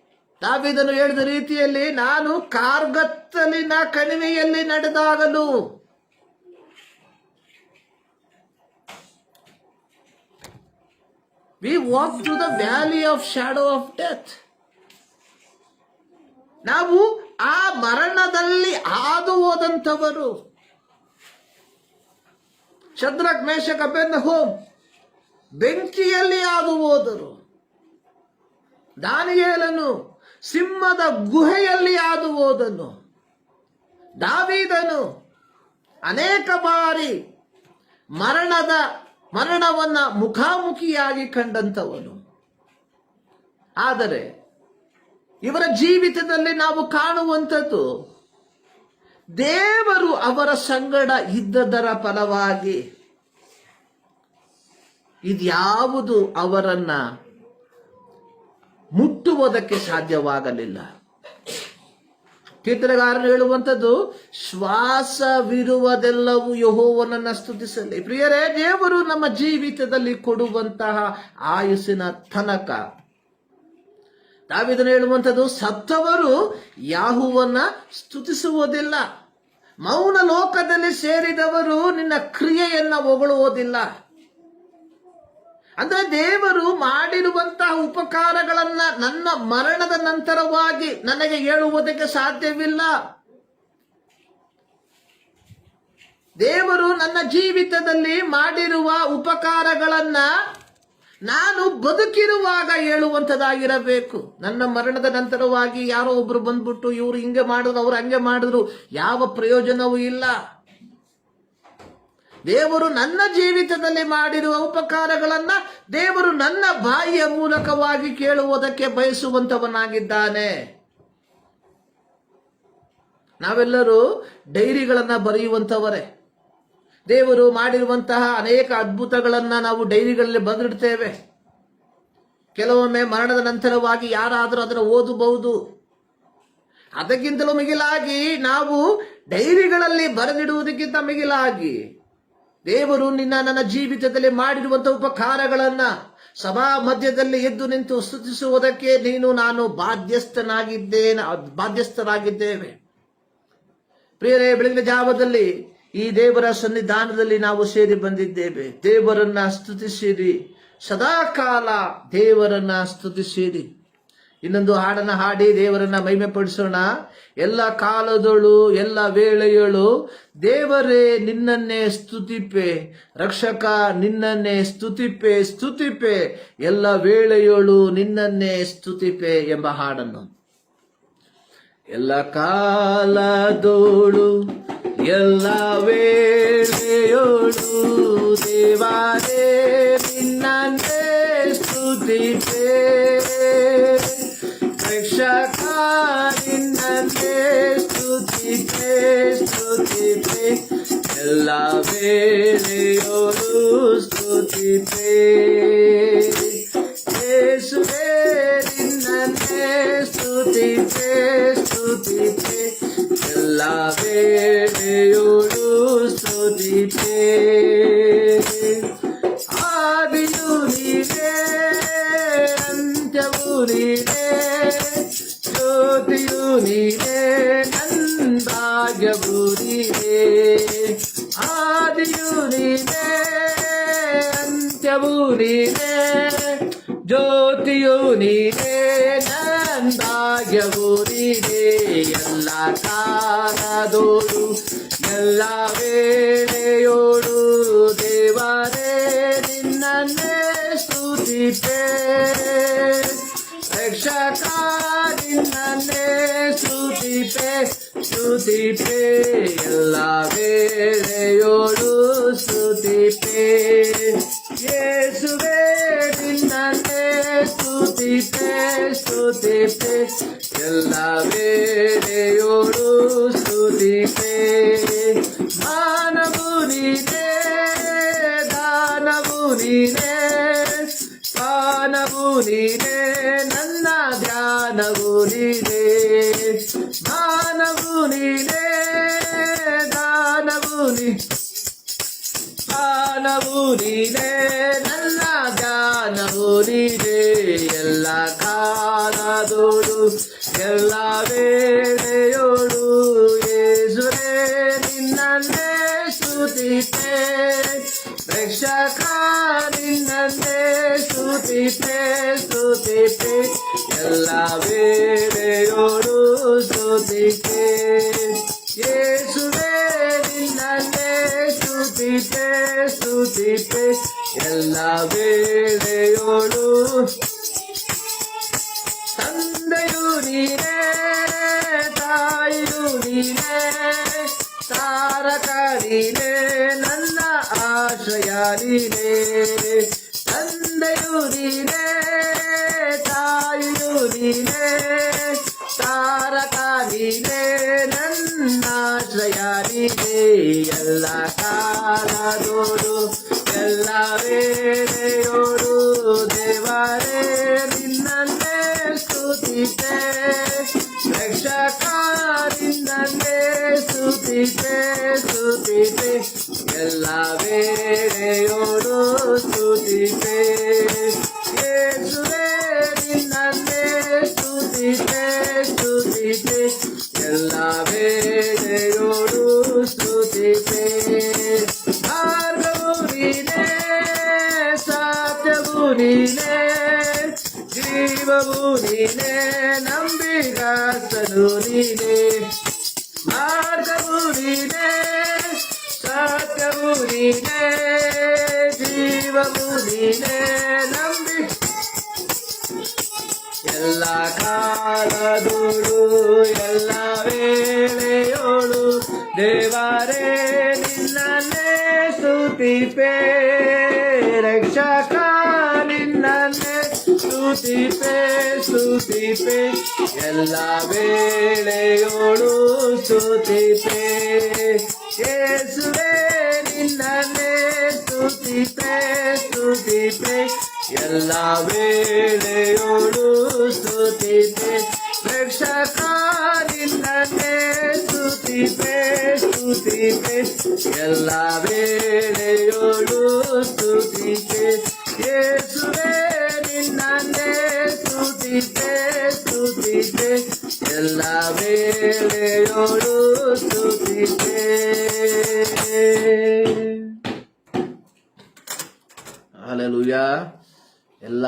ದಾವೀದನು ಹೇಳಿದ ರೀತಿಯಲ್ಲಿ, ನಾನು ಕಾರ್ಗತ್ತಲಿನ ಕಣಿವೆಯಲ್ಲಿ ನಡೆದಾಗಲೂ we walk through the valley of shadow of death. ನಾವು ಆ ಮರಣದಲ್ಲಿ ಹಾದು ಹೋದಂಥವರು. ಶದ್ರಕ್, ಮೇಷಕ್, ಅಬೇದ್ನೆಗೋ ಬೆಂಕಿಯಲ್ಲಿ ಹಾದು ಹೋದರು. ದಾನಿಯೇಲನು ಸಿಂಹದ ಗುಹೆಯಲ್ಲಿ ಹಾದು ಹೋದನು. ದಾವೀದನು ಅನೇಕ ಬಾರಿ ಮರಣವನ್ನ ಮುಖಾಮುಖಿಯಾಗಿ ಕಂಡಂಥವನು. ಆದರೆ ಇವರ ಜೀವಿತದಲ್ಲಿ ನಾವು ಕಾಣುವಂಥದ್ದು, ದೇವರು ಅವರ ಸಂಗಡ ಇದ್ದದರ ಫಲವಾಗಿ ಇದ್ಯಾವುದು ಅವರನ್ನ ಮುಟ್ಟುವುದಕ್ಕೆ ಸಾಧ್ಯವಾಗಲಿಲ್ಲ. ಕೀರ್ತನೆಗಾರನು ಹೇಳುವಂಥದ್ದು, ಶ್ವಾಸವಿರುವುದೆಲ್ಲವೂ ಯೆಹೋವನನ್ನ ಸ್ತುತಿಸಲಿ. ಪ್ರಿಯರೇ, ದೇವರು ನಮ್ಮ ಜೀವಿತದಲ್ಲಿ ಕೊಡುವಂತಹ ಆಯುಸ್ಸಿನ ತನಕ ದಾವೀದನು ಹೇಳುವಂಥದ್ದು, ಸತ್ತವರು ಯಾಹುವನ್ನ ಸ್ತುತಿಸುವುದಿಲ್ಲ. ಮೌನ ಲೋಕದಲ್ಲಿ ಸೇರಿದವರು ನಿನ್ನ ಕ್ರಿಯೆಯನ್ನ ಹೊಗಳುವುದಿಲ್ಲ. ಅಂದ್ರೆ ದೇವರು ಮಾಡಿರುವಂತಹ ಉಪಕಾರಗಳನ್ನ ನನ್ನ ಮರಣದ ನಂತರವಾಗಿ ನನಗೆ ಹೇಳುವುದಕ್ಕೆ ಸಾಧ್ಯವಿಲ್ಲ. ದೇವರು ನನ್ನ ಜೀವಿತದಲ್ಲಿ ಮಾಡಿರುವ ಉಪಕಾರಗಳನ್ನ ನಾನು ಬದುಕಿರುವಾಗ ಹೇಳುವಂಥದ್ದಾಗಿರಬೇಕು. ನನ್ನ ಮರಣದ ನಂತರವಾಗಿ ಯಾರೋ ಒಬ್ರು ಬಂದ್ಬಿಟ್ಟು ಇವರು ಹಿಂಗೆ ಮಾಡಿದ್ರು, ಅವ್ರು ಹಂಗೆ ಮಾಡಿದ್ರು, ಯಾವ ಪ್ರಯೋಜನವೂ ಇಲ್ಲ. ದೇವರು ನನ್ನ ಜೀವಿತದಲ್ಲಿ ಮಾಡಿರುವ ಉಪಕಾರಗಳನ್ನ ದೇವರು ನನ್ನ ಬಾಯಿಯ ಮೂಲಕವಾಗಿ ಕೇಳುವುದಕ್ಕೆ ಬಯಸುವಂತವನಾಗಿದ್ದಾನೆ. ನಾವೆಲ್ಲರೂ ಡೈರಿಗಳನ್ನ ಬರೆಯುವಂತವರೇ. ದೇವರು ಮಾಡಿರುವಂತಹ ಅನೇಕ ಅದ್ಭುತಗಳನ್ನ ನಾವು ಡೈರಿಗಳಲ್ಲಿ ಬರೆದಿಡ್ತೇವೆ. ಕೆಲವೊಮ್ಮೆ ಮರಣದ ನಂತರವಾಗಿ ಯಾರಾದರೂ ಅದನ್ನು ಓದಬಹುದು. ಅದಕ್ಕಿಂತಲೂ ಮಿಗಿಲಾಗಿ ನಾವು ಡೈರಿಗಳಲ್ಲಿ ಬರೆದಿಡುವುದಕ್ಕಿಂತ ಮಿಗಿಲಾಗಿ ದೇವರು ನನ್ನ ಜೀವಿತದಲ್ಲಿ ಮಾಡಿರುವಂತಹ ಉಪಕಾರಗಳನ್ನ ಸಭಾ ಮಧ್ಯದಲ್ಲಿ ಎದ್ದು ನಿಂತು ಸ್ತುತಿಸುವುದಕ್ಕೆ ನಾನು ಬಾಧ್ಯಸ್ಥರಾಗಿದ್ದೇವೆ. ಪ್ರಿಯರೇ, ಬೆಳಗಿನ ಜಾವದಲ್ಲಿ ಈ ದೇವರ ಸನ್ನಿಧಾನದಲ್ಲಿ ನಾವು ಸೇರಿ ಬಂದಿದ್ದೇವೆ. ದೇವರನ್ನ ಸ್ತುತಿಸಿರಿ, ಸದಾಕಾಲ ದೇವರನ್ನ ಸ್ತುತಿಸಿರಿ. ಇನ್ನೊಂದು ಹಾಡನ್ನ ಹಾಡಿ ದೇವರನ್ನ ಮಹಿಮೆ ಪಡಿಸೋಣ. ಎಲ್ಲ ಕಾಲದಳು ಎಲ್ಲ ವೇಳೆಯಳು ದೇವರೇ ನಿನ್ನನ್ನೇ ಸ್ತುತಿಪೆ, ರಕ್ಷಕ ನಿನ್ನನ್ನೇ ಸ್ತುತಿಪೆ, ಎಲ್ಲ ವೇಳೆಯಳು ನಿನ್ನನ್ನೇ ಸ್ತುತಿಪೆ ಎಂಬ ಹಾಡನ್ನು. ಎಲ್ಲ ಕಾಲದೋಳು ಎಲ್ಲ ವೇಳೆಯೋಳು ದೇವರೇ ನಿನ್ನನ್ನೇ ಸ್ತುತಿಪೆ, ರಕ್ಷಕ ನಿನ್ನನ್ನೇ ಸ್ತುತಿಪೆ, ಎಲ್ಲ ವೇಳೆಯೋಳು ಸ್ತುತಿಪೆ, ಯೇಸುವೇ ನಿನ್ನನ್ನೇ ಸ್ತುತಿಪೆ, ಎಲ್ಲ ವೇಳೆಯೋಳು ಸ್ತುತಿಪೆ. ಆದಿಯು ನೀನೇ, ಅಂತ್ಯವೂ ನೀನೇ, ಜ್ಯೋತಿಯು ನೀನೇ, ನಂದಾಗ್ಯವೂ ನೀನೇ. ಆದಿಯು ನೀನೇ, ಅಂತ್ಯವೂ ನೀನೇ, ಜ್ಯೋತಿಯು ನೀನೇ, ನಂದಾಗ್ಯವೂ ನೀನೇ. ಎಲ್ಲ ಕಾಲದೋಡು ಎಲ್ಲ ವೇಳೆಯೋಡು ದೇವರೇ ನಿನ್ನನ್ನೇ ಸ್ತುತಿಪೆ. ರಕ್ಷಕ ನಿನ್ನನ್ನೇ ಸ್ತುತಿಪೆ, ಸ್ತುತಿಪೆ. ಎಲ್ಲ ವೇಳೆಯೋಡು ಸ್ತುತಿಪೆ. ಯೇಸುವೇ ನಿನ್ನನ್ನೇ ಸ್ತುತಿಪೆ, ಸ್ತುತಿಪೆ. ಎಲ್ಲ ವೇಳೆಯೋಡು ಸ್ತುತಿಪೆ. ಮಾನವು ನೀನೇ, ದಾನವು ನೀನೇ, ಪಾನವು ನೀನೇ, ನನ್ನ ಧ್ಯಾನವು ನೀನೇ. ಮಾನವು ನೀನೇ, ದಾನವು ಪಾನವು ನೀನೇ, ನನ್ನ ಧ್ಯಾನವು ನೀನೇ. ಎಲ್ಲ ಕಾಲದೋಡು ಎಲ್ಲ ವೇಳೆಯೋಡು ಯೇಸುವೇ ನಿನ್ನನ್ನೇ ಸ್ತುತಿಪೆ. ರಕ್ಷಕ ನಿನ್ನನ್ನೇ ಸ್ತುತಿಪೆ, ಸ್ತುತಿಪೆ. ಎಲ್ಲ ವೇಳೆಯೋಡು ಸ್ತುತಿಪೆ. ಯೇಸುವೇ ನಿನ್ನನ್ನೇ ಸ್ತುತಿಪೆ, ಸ್ತುತಿಪೆ. ಎಲ್ಲ ವೇಳೆಯೋಡು. ತಂದೆಯು ನೀನೇ, ತಾಯಿಯು ನೀನೇ, ತಾರಕ ನೀನೇ, ನನ್ನ ಆಶ್ರಯ ನೀನೇ. ತಂದೆಯು ನೀನೇ, ತಾಯಿಯು ನೀನೇ, ತಾರಕ ನೀನೇ, ನನ್ನ ಆಶ್ರಯ ನೀನೇ. ಎಲ್ಲ ಕಾಲದೋಡು ಎಲ್ಲ ವೇಳೆಯೋಡು ದೇವರೇ ನಿನ್ನನ್ನೇ ಸ್ತುತಿಪೆ. ರಕ್ಷಕ ನಿನ್ನನ್ನೇ ಸ್ತುತಿಪೆ, ಸ್ತುತಿಪೆ. ಎಲ್ಲ ವೇಳೆಯೋಡು ಸ್ತುತಿಪೆ. ಯೇಸುವೇ ನಿನ್ನನ್ನೇ ಸ್ತುತಿಪೆ, ಸ್ತುತಿಪೆ. ಎಲ್ಲ ವೇಳೆಯೋಡು ಸ್ತುತಿಪೆ. ಮಾರ್ಗವು ನೀನೇ, ಸತ್ಯವೂ ನೀನೇ, ಜೀವವು ನೀನೇ, ನಂಬಿಗಸ್ತನು ನೀನೇ. ಮಾರ್ಗವು ನೀನೇ, ಸತ್ಯವೂ ನೀನೇ, ಜೀವವು ನೀನೇ, ಎಲ್ಲ ಕಾಲದೋಡು ಎಲ್ಲ ವೇಳೆಯೋಳು ದೇವರೇ ನಿನ್ನನ್ನೇ ಸ್ತುತಿಪೆ. ರಕ್ಷಕ ನಿನ್ನನ್ನೇ ಸ್ತುತಿಪೆ, ಸ್ತುತಿಪೆ. ಎಲ್ಲ ವೇಳೆಯೋಳು ಸ್ತುತಿಪೆ. ಯೇಸುವೇ ನಿನ್ನನ್ನೇ ಸ್ತುತಿಪೆ, ಸ್ತುತಿಪೆ. ಎಲ್ಲ ವೇಳೆಯೋಳು ಸ್ತುತಿಪೆ. ರಕ್ಷಕ ನಿನ್ನನ್ನೇ ಸ್ತುತಿಪೆ, ಸ್ತುತಿಪೆ. ಎಲ್ಲ ವೇಳೆಯೋಳು ಸ್ತುತಿಪೆ. ಯೇಸುವೇ ನಿನ್ನನ್ನೇ ಸ್ತುತಿಪೆ, ಸ್ತುತಿಪೆ. ಎಲ್ಲ ವೇಳೆಯೋಳು ಸ್ತುತಿಪೆ. ಹಲ್ಲೆಲೂಯಾ. ಎಲ್ಲ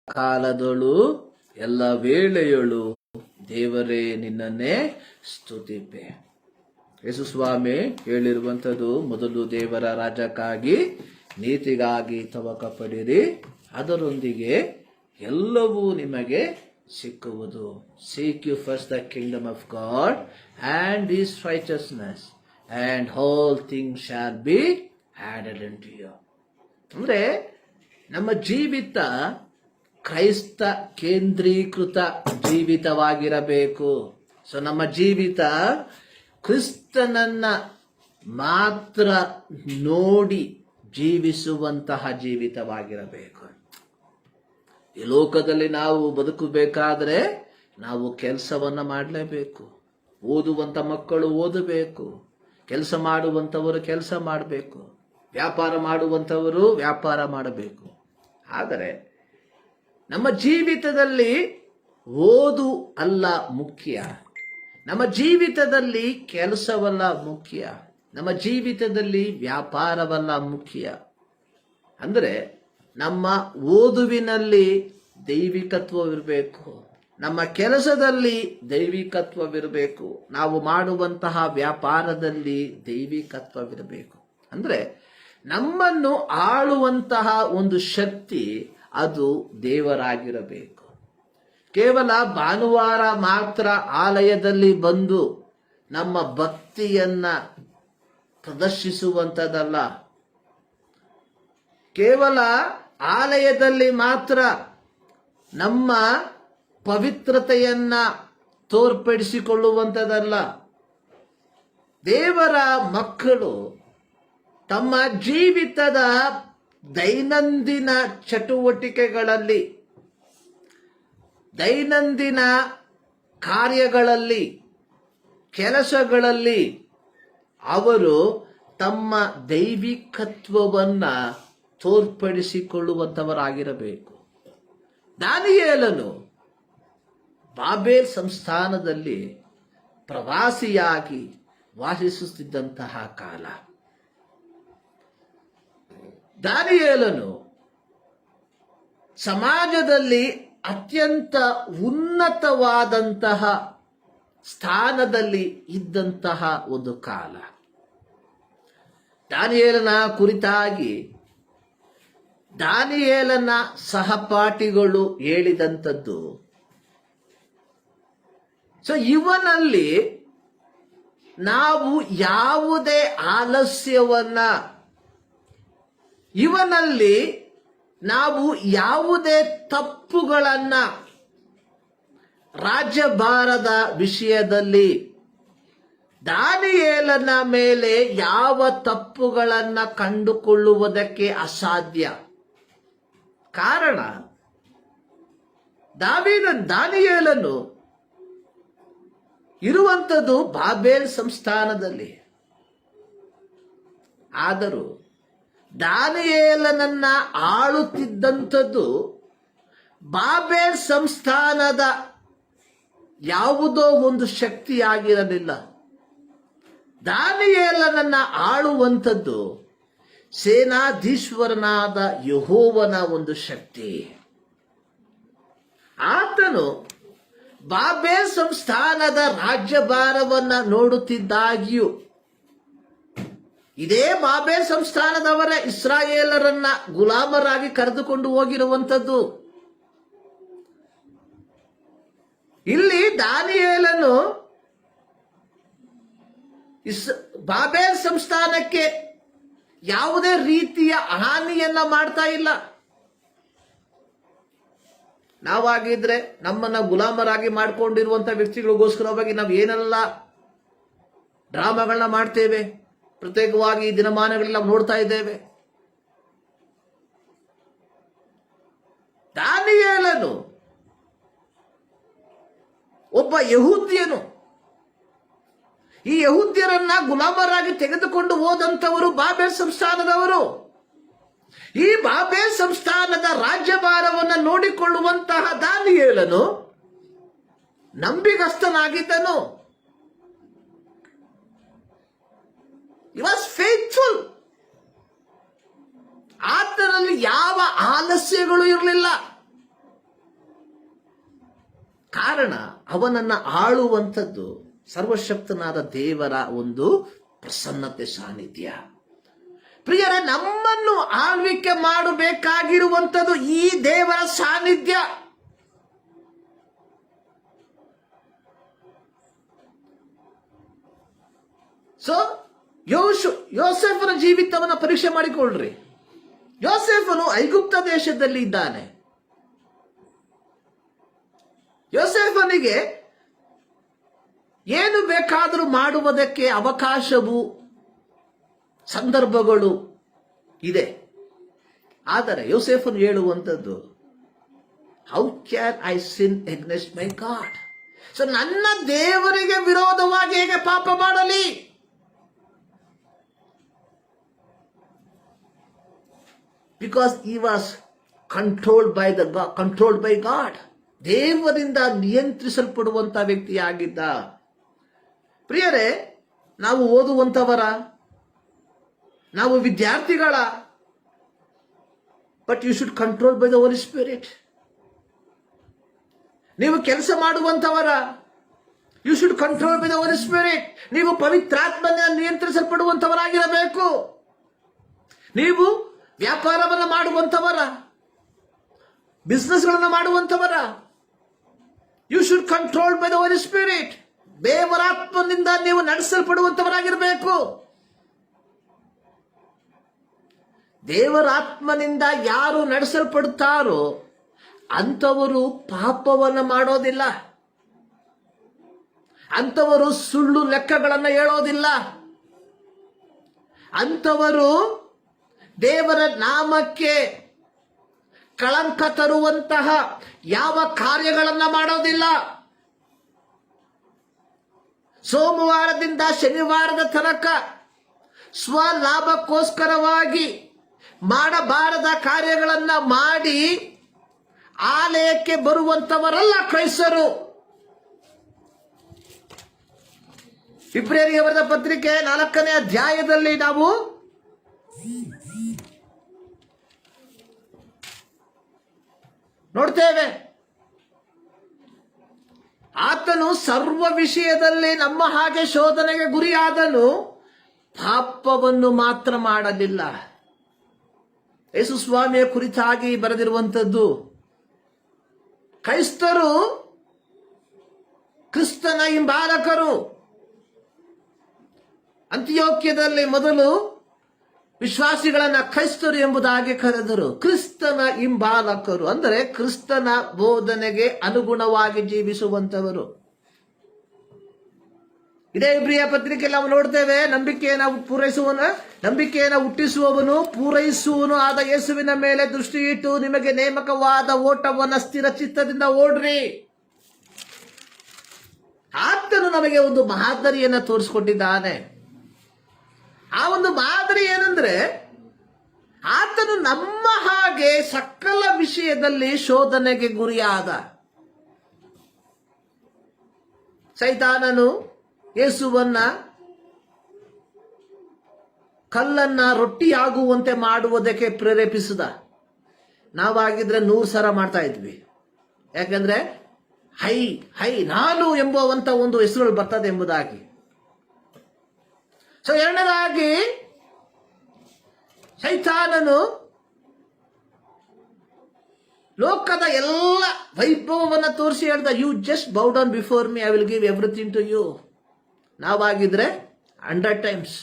ಕಾಲದಳು ಎಲ್ಲ ವೇಳೆಯಳು ದೇವರೇ ನಿನ್ನನ್ನೇ ಸ್ತುತಿಪೆ. ಯೇಸು ಸ್ವಾಮಿ ಹೇಳಿರುವಂಥದ್ದು, ಮೊದಲು ದೇವರ ರಾಜ್ಯಕ್ಕಾಗಿ ನೀತಿಗಾಗಿ ತವಕ ಪಡಿರಿ, ಅದರೊಂದಿಗೆ ಎಲ್ಲವೂ ನಿಮಗೆ ಸಿಕ್ಕುವುದು. Seek you first the kingdom of God and his righteousness and all things shall be added unto you. ಅಂದ್ರೆ ನಮ್ಮ ಜೀವಿತ ಕ್ರೈಸ್ತ ಕೇಂದ್ರೀಕೃತ ಜೀವಿತವಾಗಿರಬೇಕು. ಸೊ ನಮ್ಮ ಜೀವಿತ ಕ್ರಿಸ್ತನನ್ನ ಮಾತ್ರ ನೋಡಿ ಜೀವಿಸುವಂತಹ ಜೀವಿತವಾಗಿರಬೇಕು. ಈ ಲೋಕದಲ್ಲಿ ನಾವು ಬದುಕಬೇಕಾದ್ರೆ ನಾವು ಕೆಲಸವನ್ನ ಮಾಡಲೇಬೇಕು. ಓದುವಂತ ಮಕ್ಕಳು ಓದಬೇಕು, ಕೆಲಸ ಮಾಡುವಂಥವರು ಕೆಲಸ ಮಾಡಬೇಕು, ವ್ಯಾಪಾರ ಮಾಡುವಂಥವರು ವ್ಯಾಪಾರ ಮಾಡಬೇಕು. ಆದರೆ ನಮ್ಮ ಜೀವಿತದಲ್ಲಿ ಓದು ಅಲ್ಲ ಮುಖ್ಯ, ನಮ್ಮ ಜೀವಿತದಲ್ಲಿ ಕೆಲಸವಲ್ಲ ಮುಖ್ಯ, ನಮ್ಮ ಜೀವಿತದಲ್ಲಿ ವ್ಯಾಪಾರವಲ್ಲ ಮುಖ್ಯ. ಅಂದರೆ ನಮ್ಮ ಓದುವಿನಲ್ಲಿ ದೈವಿಕತ್ವವಿರಬೇಕು, ನಮ್ಮ ಕೆಲಸದಲ್ಲಿ ದೈವಿಕತ್ವವಿರಬೇಕು, ನಾವು ಮಾಡುವಂತಹ ವ್ಯಾಪಾರದಲ್ಲಿ ದೈವಿಕತ್ವವಿರಬೇಕು. ಅಂದರೆ ನಮ್ಮನ್ನು ಆಳುವಂತಹ ಒಂದು ಶಕ್ತಿ ಅದು ದೇವರಾಗಿರಬೇಕು. ಕೇವಲ ಭಾನುವಾರ ಮಾತ್ರ ಆಲಯದಲ್ಲಿ ಬಂದು ನಮ್ಮ ಭಕ್ತಿಯನ್ನ ಪ್ರದರ್ಶಿಸುವಂಥದ್ದಲ್ಲ, ಕೇವಲ ಆಲಯದಲ್ಲಿ ಮಾತ್ರ ನಮ್ಮ ಪವಿತ್ರತೆಯನ್ನ ತೋರ್ಪಡಿಸಿಕೊಳ್ಳುವಂಥದ್ದಲ್ಲ. ದೇವರ ಮಕ್ಕಳು ತಮ್ಮ ಜೀವಿತದ ದೈನಂದಿನ ಚಟುವಟಿಕೆಗಳಲ್ಲಿ, ದೈನಂದಿನ ಕಾರ್ಯಗಳಲ್ಲಿ, ಕೆಲಸಗಳಲ್ಲಿ ಅವರು ತಮ್ಮ ದೈವಿಕತ್ವವನ್ನ ತೋರ್ಪಡಿಸಿಕೊಳ್ಳುವಂಥವರಾಗಿರಬೇಕು. ದಾನಿಯೇಲನು ಬಾಬೇಲ್ ಸಂಸ್ಥಾನದಲ್ಲಿ ಪ್ರವಾಸಿಯಾಗಿ ವಾಸಿಸುತ್ತಿದ್ದಂತಹ ಕಾಲ. ದಾನಿಯೇಲನು ಸಮಾಜದಲ್ಲಿ ಅತ್ಯಂತ ಉನ್ನತವಾದಂತಹ ಸ್ಥಾನದಲ್ಲಿ ಇದ್ದಂತಹ ಒಂದು ಕಾಲ. ದಾನಿಯೇಲನ ಕುರಿತಾಗಿ ದಾನಿಯೇಲನ ಸಹಪಾಠಿಗಳು ಹೇಳಿದಂಥದ್ದು, ಇವನಲ್ಲಿ ನಾವು ಯಾವುದೇ ಆಲಸ್ಯವನ್ನ, ಇವನಲ್ಲಿ ನಾವು ಯಾವುದೇ ತಪ್ಪುಗಳನ್ನ ರಾಜ್ಯಭಾರದ ವಿಷಯದಲ್ಲಿ ದಾನಿಯೇಲನ ಮೇಲೆ ಯಾವ ತಪ್ಪುಗಳನ್ನ ಕಂಡುಕೊಳ್ಳುವುದಕ್ಕೆ ಅಸಾಧ್ಯ. ಕಾರಣ ದಾನಿಯೇಲನು ಇರುವಂಥದ್ದು ಬಾಬೇಲ್ ಸಂಸ್ಥಾನದಲ್ಲಿ. ಆದರೂ ದಾನಿಯೇಲನನ್ನ ಆಳುತ್ತಿದ್ದಂಥದ್ದು ಬಾಬೇಲ್ ಸಂಸ್ಥಾನದ ಯಾವುದೋ ಒಂದು ಶಕ್ತಿಯಾಗಿರಲಿಲ್ಲ. ದಾನಿಯೇಲನನ್ನ ಆಳುವಂಥದ್ದು ಸೇನಾಧೀಶ್ವರನಾದ ಯೆಹೋವನ ಒಂದು ಶಕ್ತಿ. ಆತನು ಬಾಬೇಲ್ ಸಂಸ್ಥಾನದ ರಾಜ್ಯಭಾರವನ್ನ ನೋಡುತ್ತಿದ್ದಾಗಿಯೂ ಇದೇ ಬಾಬೇಲ್ ಸಂಸ್ಥಾನದವರ ಇಸ್ರಾಯೇಲರನ್ನ ಗುಲಾಮರಾಗಿ ಕರೆದುಕೊಂಡು ಹೋಗಿರುವಂಥದ್ದು. ಇಲ್ಲಿ ದಾನಿಯೇಲನು ಬಾಬೇಲ್ ಸಂಸ್ಥಾನಕ್ಕೆ ಯಾವುದೇ ರೀತಿಯ ಹಾನಿಯನ್ನ ಮಾಡ್ತಾ ಇಲ್ಲ. ನಾವಾಗಿದ್ರೆ ನಮ್ಮನ್ನ ಗುಲಾಮರಾಗಿ ಮಾಡಿಕೊಂಡಿರುವಂತ ವ್ಯಕ್ತಿಗಳಿಗೋಸ್ಕರವಾಗಿ ನಾವು ಏನೆಲ್ಲ ಡ್ರಾಮಾಗಳನ್ನ ಮಾಡ್ತೇವೆ, ಪ್ರತ್ಯೇಕವಾಗಿ ಈ ದಿನಮಾನಗಳಲ್ಲಿ ನಾವು ನೋಡ್ತಾ ಇದ್ದೇವೆ. ದಾನಿಯೇಲನು ಒಬ್ಬ ಯಹೂದ್ಯನು. ಈ ಯಹೂದ್ಯರನ್ನ ಗುಲಾಮರಾಗಿ ತೆಗೆದುಕೊಂಡು ಹೋದಂಥವರು ಬಾಬೇಲ್ ಸಂಸ್ಥಾನದವರು. ಈ ಬಾಬೇಲ್ ಸಂಸ್ಥಾನದ ರಾಜ್ಯಭಾರವನ್ನು ನೋಡಿಕೊಳ್ಳುವಂತಹ ದಾನಿಯೇಲನು ನಂಬಿಗಸ್ತನಾಗಿದ್ದನು. He was faithful. ಆತನಲ್ಲಿ ಯಾವ ಆಲಸ್ಯಗಳು ಇರಲಿಲ್ಲ. ಕಾರಣ ಅವನನ್ನ ಆಳುವಂಥದ್ದು ಸರ್ವಶಕ್ತನಾದ ದೇವರ ಒಂದು ಪ್ರಸನ್ನತೆ, ಸಾನ್ನಿಧ್ಯ. ಪ್ರಿಯರೇ, ನಮ್ಮನ್ನು ಆಳ್ವಿಕೆ ಮಾಡಬೇಕಾಗಿರುವಂಥದ್ದು ಈ ದೇವರ ಸಾನ್ನಿಧ್ಯ. ಯೋಸೇಫನ ಜೀವಿತವನ್ನ ಪರೀಕ್ಷೆ ಮಾಡಿಕೊಳ್ಳ್ರಿ. ಯೋಸೇಫನು ಐಗುಪ್ತ ದೇಶದಲ್ಲಿ ಇದ್ದಾನೆ. ಯೋಸೇಫನಿಗೆ ಏನು ಬೇಕಾದರೂ ಮಾಡುವುದಕ್ಕೆ ಅವಕಾಶವು, ಸಂದರ್ಭಗಳು ಇದೆ. ಆದರೆ ಯೋಸೇಫನು ಹೇಳುವಂಥದ್ದು, how can I sin against my god? ನನ್ನ ದೇವರಿಗೆ ವಿರೋಧವಾಗಿ ಹೇಗೆ ಪಾಪ ಮಾಡಲಿ? Because he was controlled by God. ದೇವರಿಂದ ನಿಯಂತ್ರಿಸಲ್ಪಡುವಂತ ವ್ಯಕ್ತಿಯಾಗಿದ್ದ. ಪ್ರಿಯರೇ, ನಾವು ಓದುವಂತವರ, ನಾವು ವಿದ್ಯಾರ್ಥಿಗಳ, but you should control by the Holy Spirit. ನೀವು ಕೆಲಸ ಮಾಡುವಂತವರ, you should control by the Holy Spirit. ನೀವು ಪವಿತ್ರಾತ್ಮನ ನಿಯಂತ್ರಿಸಲ್ಪಡುವಂತವರಾಗಿರಬೇಕು. ನೀವು ವ್ಯಾಪಾರವನ್ನು ಮಾಡುವಂತವರ, ಬಿಸ್ನೆಸ್ಗಳನ್ನು ಮಾಡುವಂತವರ, you should control by the Holy Spirit. ದೇವರಾತ್ಮನಿಂದ ನೀವು ನಡೆಸಲ್ಪಡುವಂತವರಾಗಿರಬೇಕು. ದೇವರಾತ್ಮನಿಂದ ಯಾರು ನಡೆಸಲ್ಪಡುತ್ತಾರೋ ಅಂಥವರು ಪಾಪವನ್ನು ಮಾಡೋದಿಲ್ಲ, ಅಂಥವರು ಸುಳ್ಳು ಲೆಕ್ಕಗಳನ್ನು ಹೇಳೋದಿಲ್ಲ, ಅಂಥವರು ದೇವರ ನಾಮಕ್ಕೆ ಕಳಂಕ ತರುವಂತಹ ಯಾವ ಕಾರ್ಯಗಳನ್ನು ಮಾಡೋದಿಲ್ಲ. ಸೋಮವಾರದಿಂದ ಶನಿವಾರದ ತನಕ ಸ್ವಲಾಭಕ್ಕೋಸ್ಕರವಾಗಿ ಮಾಡಬಾರದ ಕಾರ್ಯಗಳನ್ನು ಮಾಡಿ ಆಲಯಕ್ಕೆ ಬರುವಂತವರಲ್ಲ ಕ್ರೈಸ್ತರು. ಇಬ್ರಿಯರಿಗೆ ಬರೆದ ಪತ್ರಿಕೆ 4ನೇ ಅಧ್ಯಾಯದಲ್ಲಿ ನಾವು ನೋಡ್ತೇವೆ, ಆತನು ಸರ್ವ ವಿಷಯದಲ್ಲಿ ನಮ್ಮ ಹಾಗೆ ಶೋಧನೆಗೆ ಗುರಿಯಾದನು, ಪಾಪವನ್ನು ಮಾತ್ರ ಮಾಡಲಿಲ್ಲ. ಯೇಸು ಸ್ವಾಮಿಯ ಕುರಿತಾಗಿ ಬರೆದಿರುವಂಥದ್ದು. ಕ್ರೈಸ್ತರು ಕ್ರಿಸ್ತನ ಹಿಂಬಾಲಕರು. ಅಂತಿಯೋಕ್ಯದಲ್ಲಿ ಮೊದಲು ವಿಶ್ವಾಸಿಗಳನ್ನ ಕ್ರೈಸ್ತರು ಎಂಬುದಾಗಿ ಕರೆದರು. ಕ್ರಿಸ್ತನ ಹಿಂಬಾಲಕರು ಅಂದರೆ ಕ್ರಿಸ್ತನ ಬೋಧನೆಗೆ ಅನುಗುಣವಾಗಿ ಜೀವಿಸುವಂತವರು. ಇದೇ ಇಬ್ರಿಯ ಪತ್ರಿಕೆಯಲ್ಲಿ ನಾವು ನೋಡ್ತೇವೆ, ನಂಬಿಕೆಯನ್ನು ಹುಟ್ಟಿಸುವವನು ಪೂರೈಸುವನು ಆದ ಯೇಸುವಿನ ಮೇಲೆ ದೃಷ್ಟಿ ಇಟ್ಟು ನಿಮಗೆ ನೇಮಕವಾದ ಓಟವನ್ನು ಸ್ಥಿರ ಚಿತ್ತದಿಂದ ಓಡ್ರಿ. ಆತನು ನಮಗೆ ಒಂದು ಮಾದರಿಯನ್ನು ತೋರಿಸಿಕೊಟ್ಟಿದ್ದಾನೆ. ಆ ಒಂದು ಮಾದರಿ ಏನಂದ್ರೆ, ಆತನು ನಮ್ಮ ಹಾಗೆ ಸಕಲ ವಿಷಯದಲ್ಲಿ ಶೋಧನೆಗೆ ಗುರಿಯಾದ. ಸೈತಾನನು ಯೇಸುವನ್ನ ಕಲ್ಲನ್ನ ರೊಟ್ಟಿಯಾಗುವಂತೆ ಮಾಡುವುದಕ್ಕೆ ಪ್ರೇರೇಪಿಸಿದ. ನಾವಾಗಿದ್ರೆ 100 ಸಲ ಮಾಡ್ತಾ ಇದ್ವಿ. ಯಾಕಂದ್ರೆ ಹೈ ನಾನು ಎಂಬುವಂತ ಒಂದು ಹೆಸರುಗಳು ಬರ್ತದೆ ಎಂಬುದಾಗಿ. ಸೊ ಎರಡನೇದಾಗಿ ಸೈತಾನನು ಲೋಕದ ಎಲ್ಲ ವೈಭವವನ್ನು ತೋರಿಸಿ ಹೇಳ್ದ, you just bow down before me, I will give everything to you. ನಾವಾಗಿದ್ರೆ 100 ಟೈಮ್ಸ್.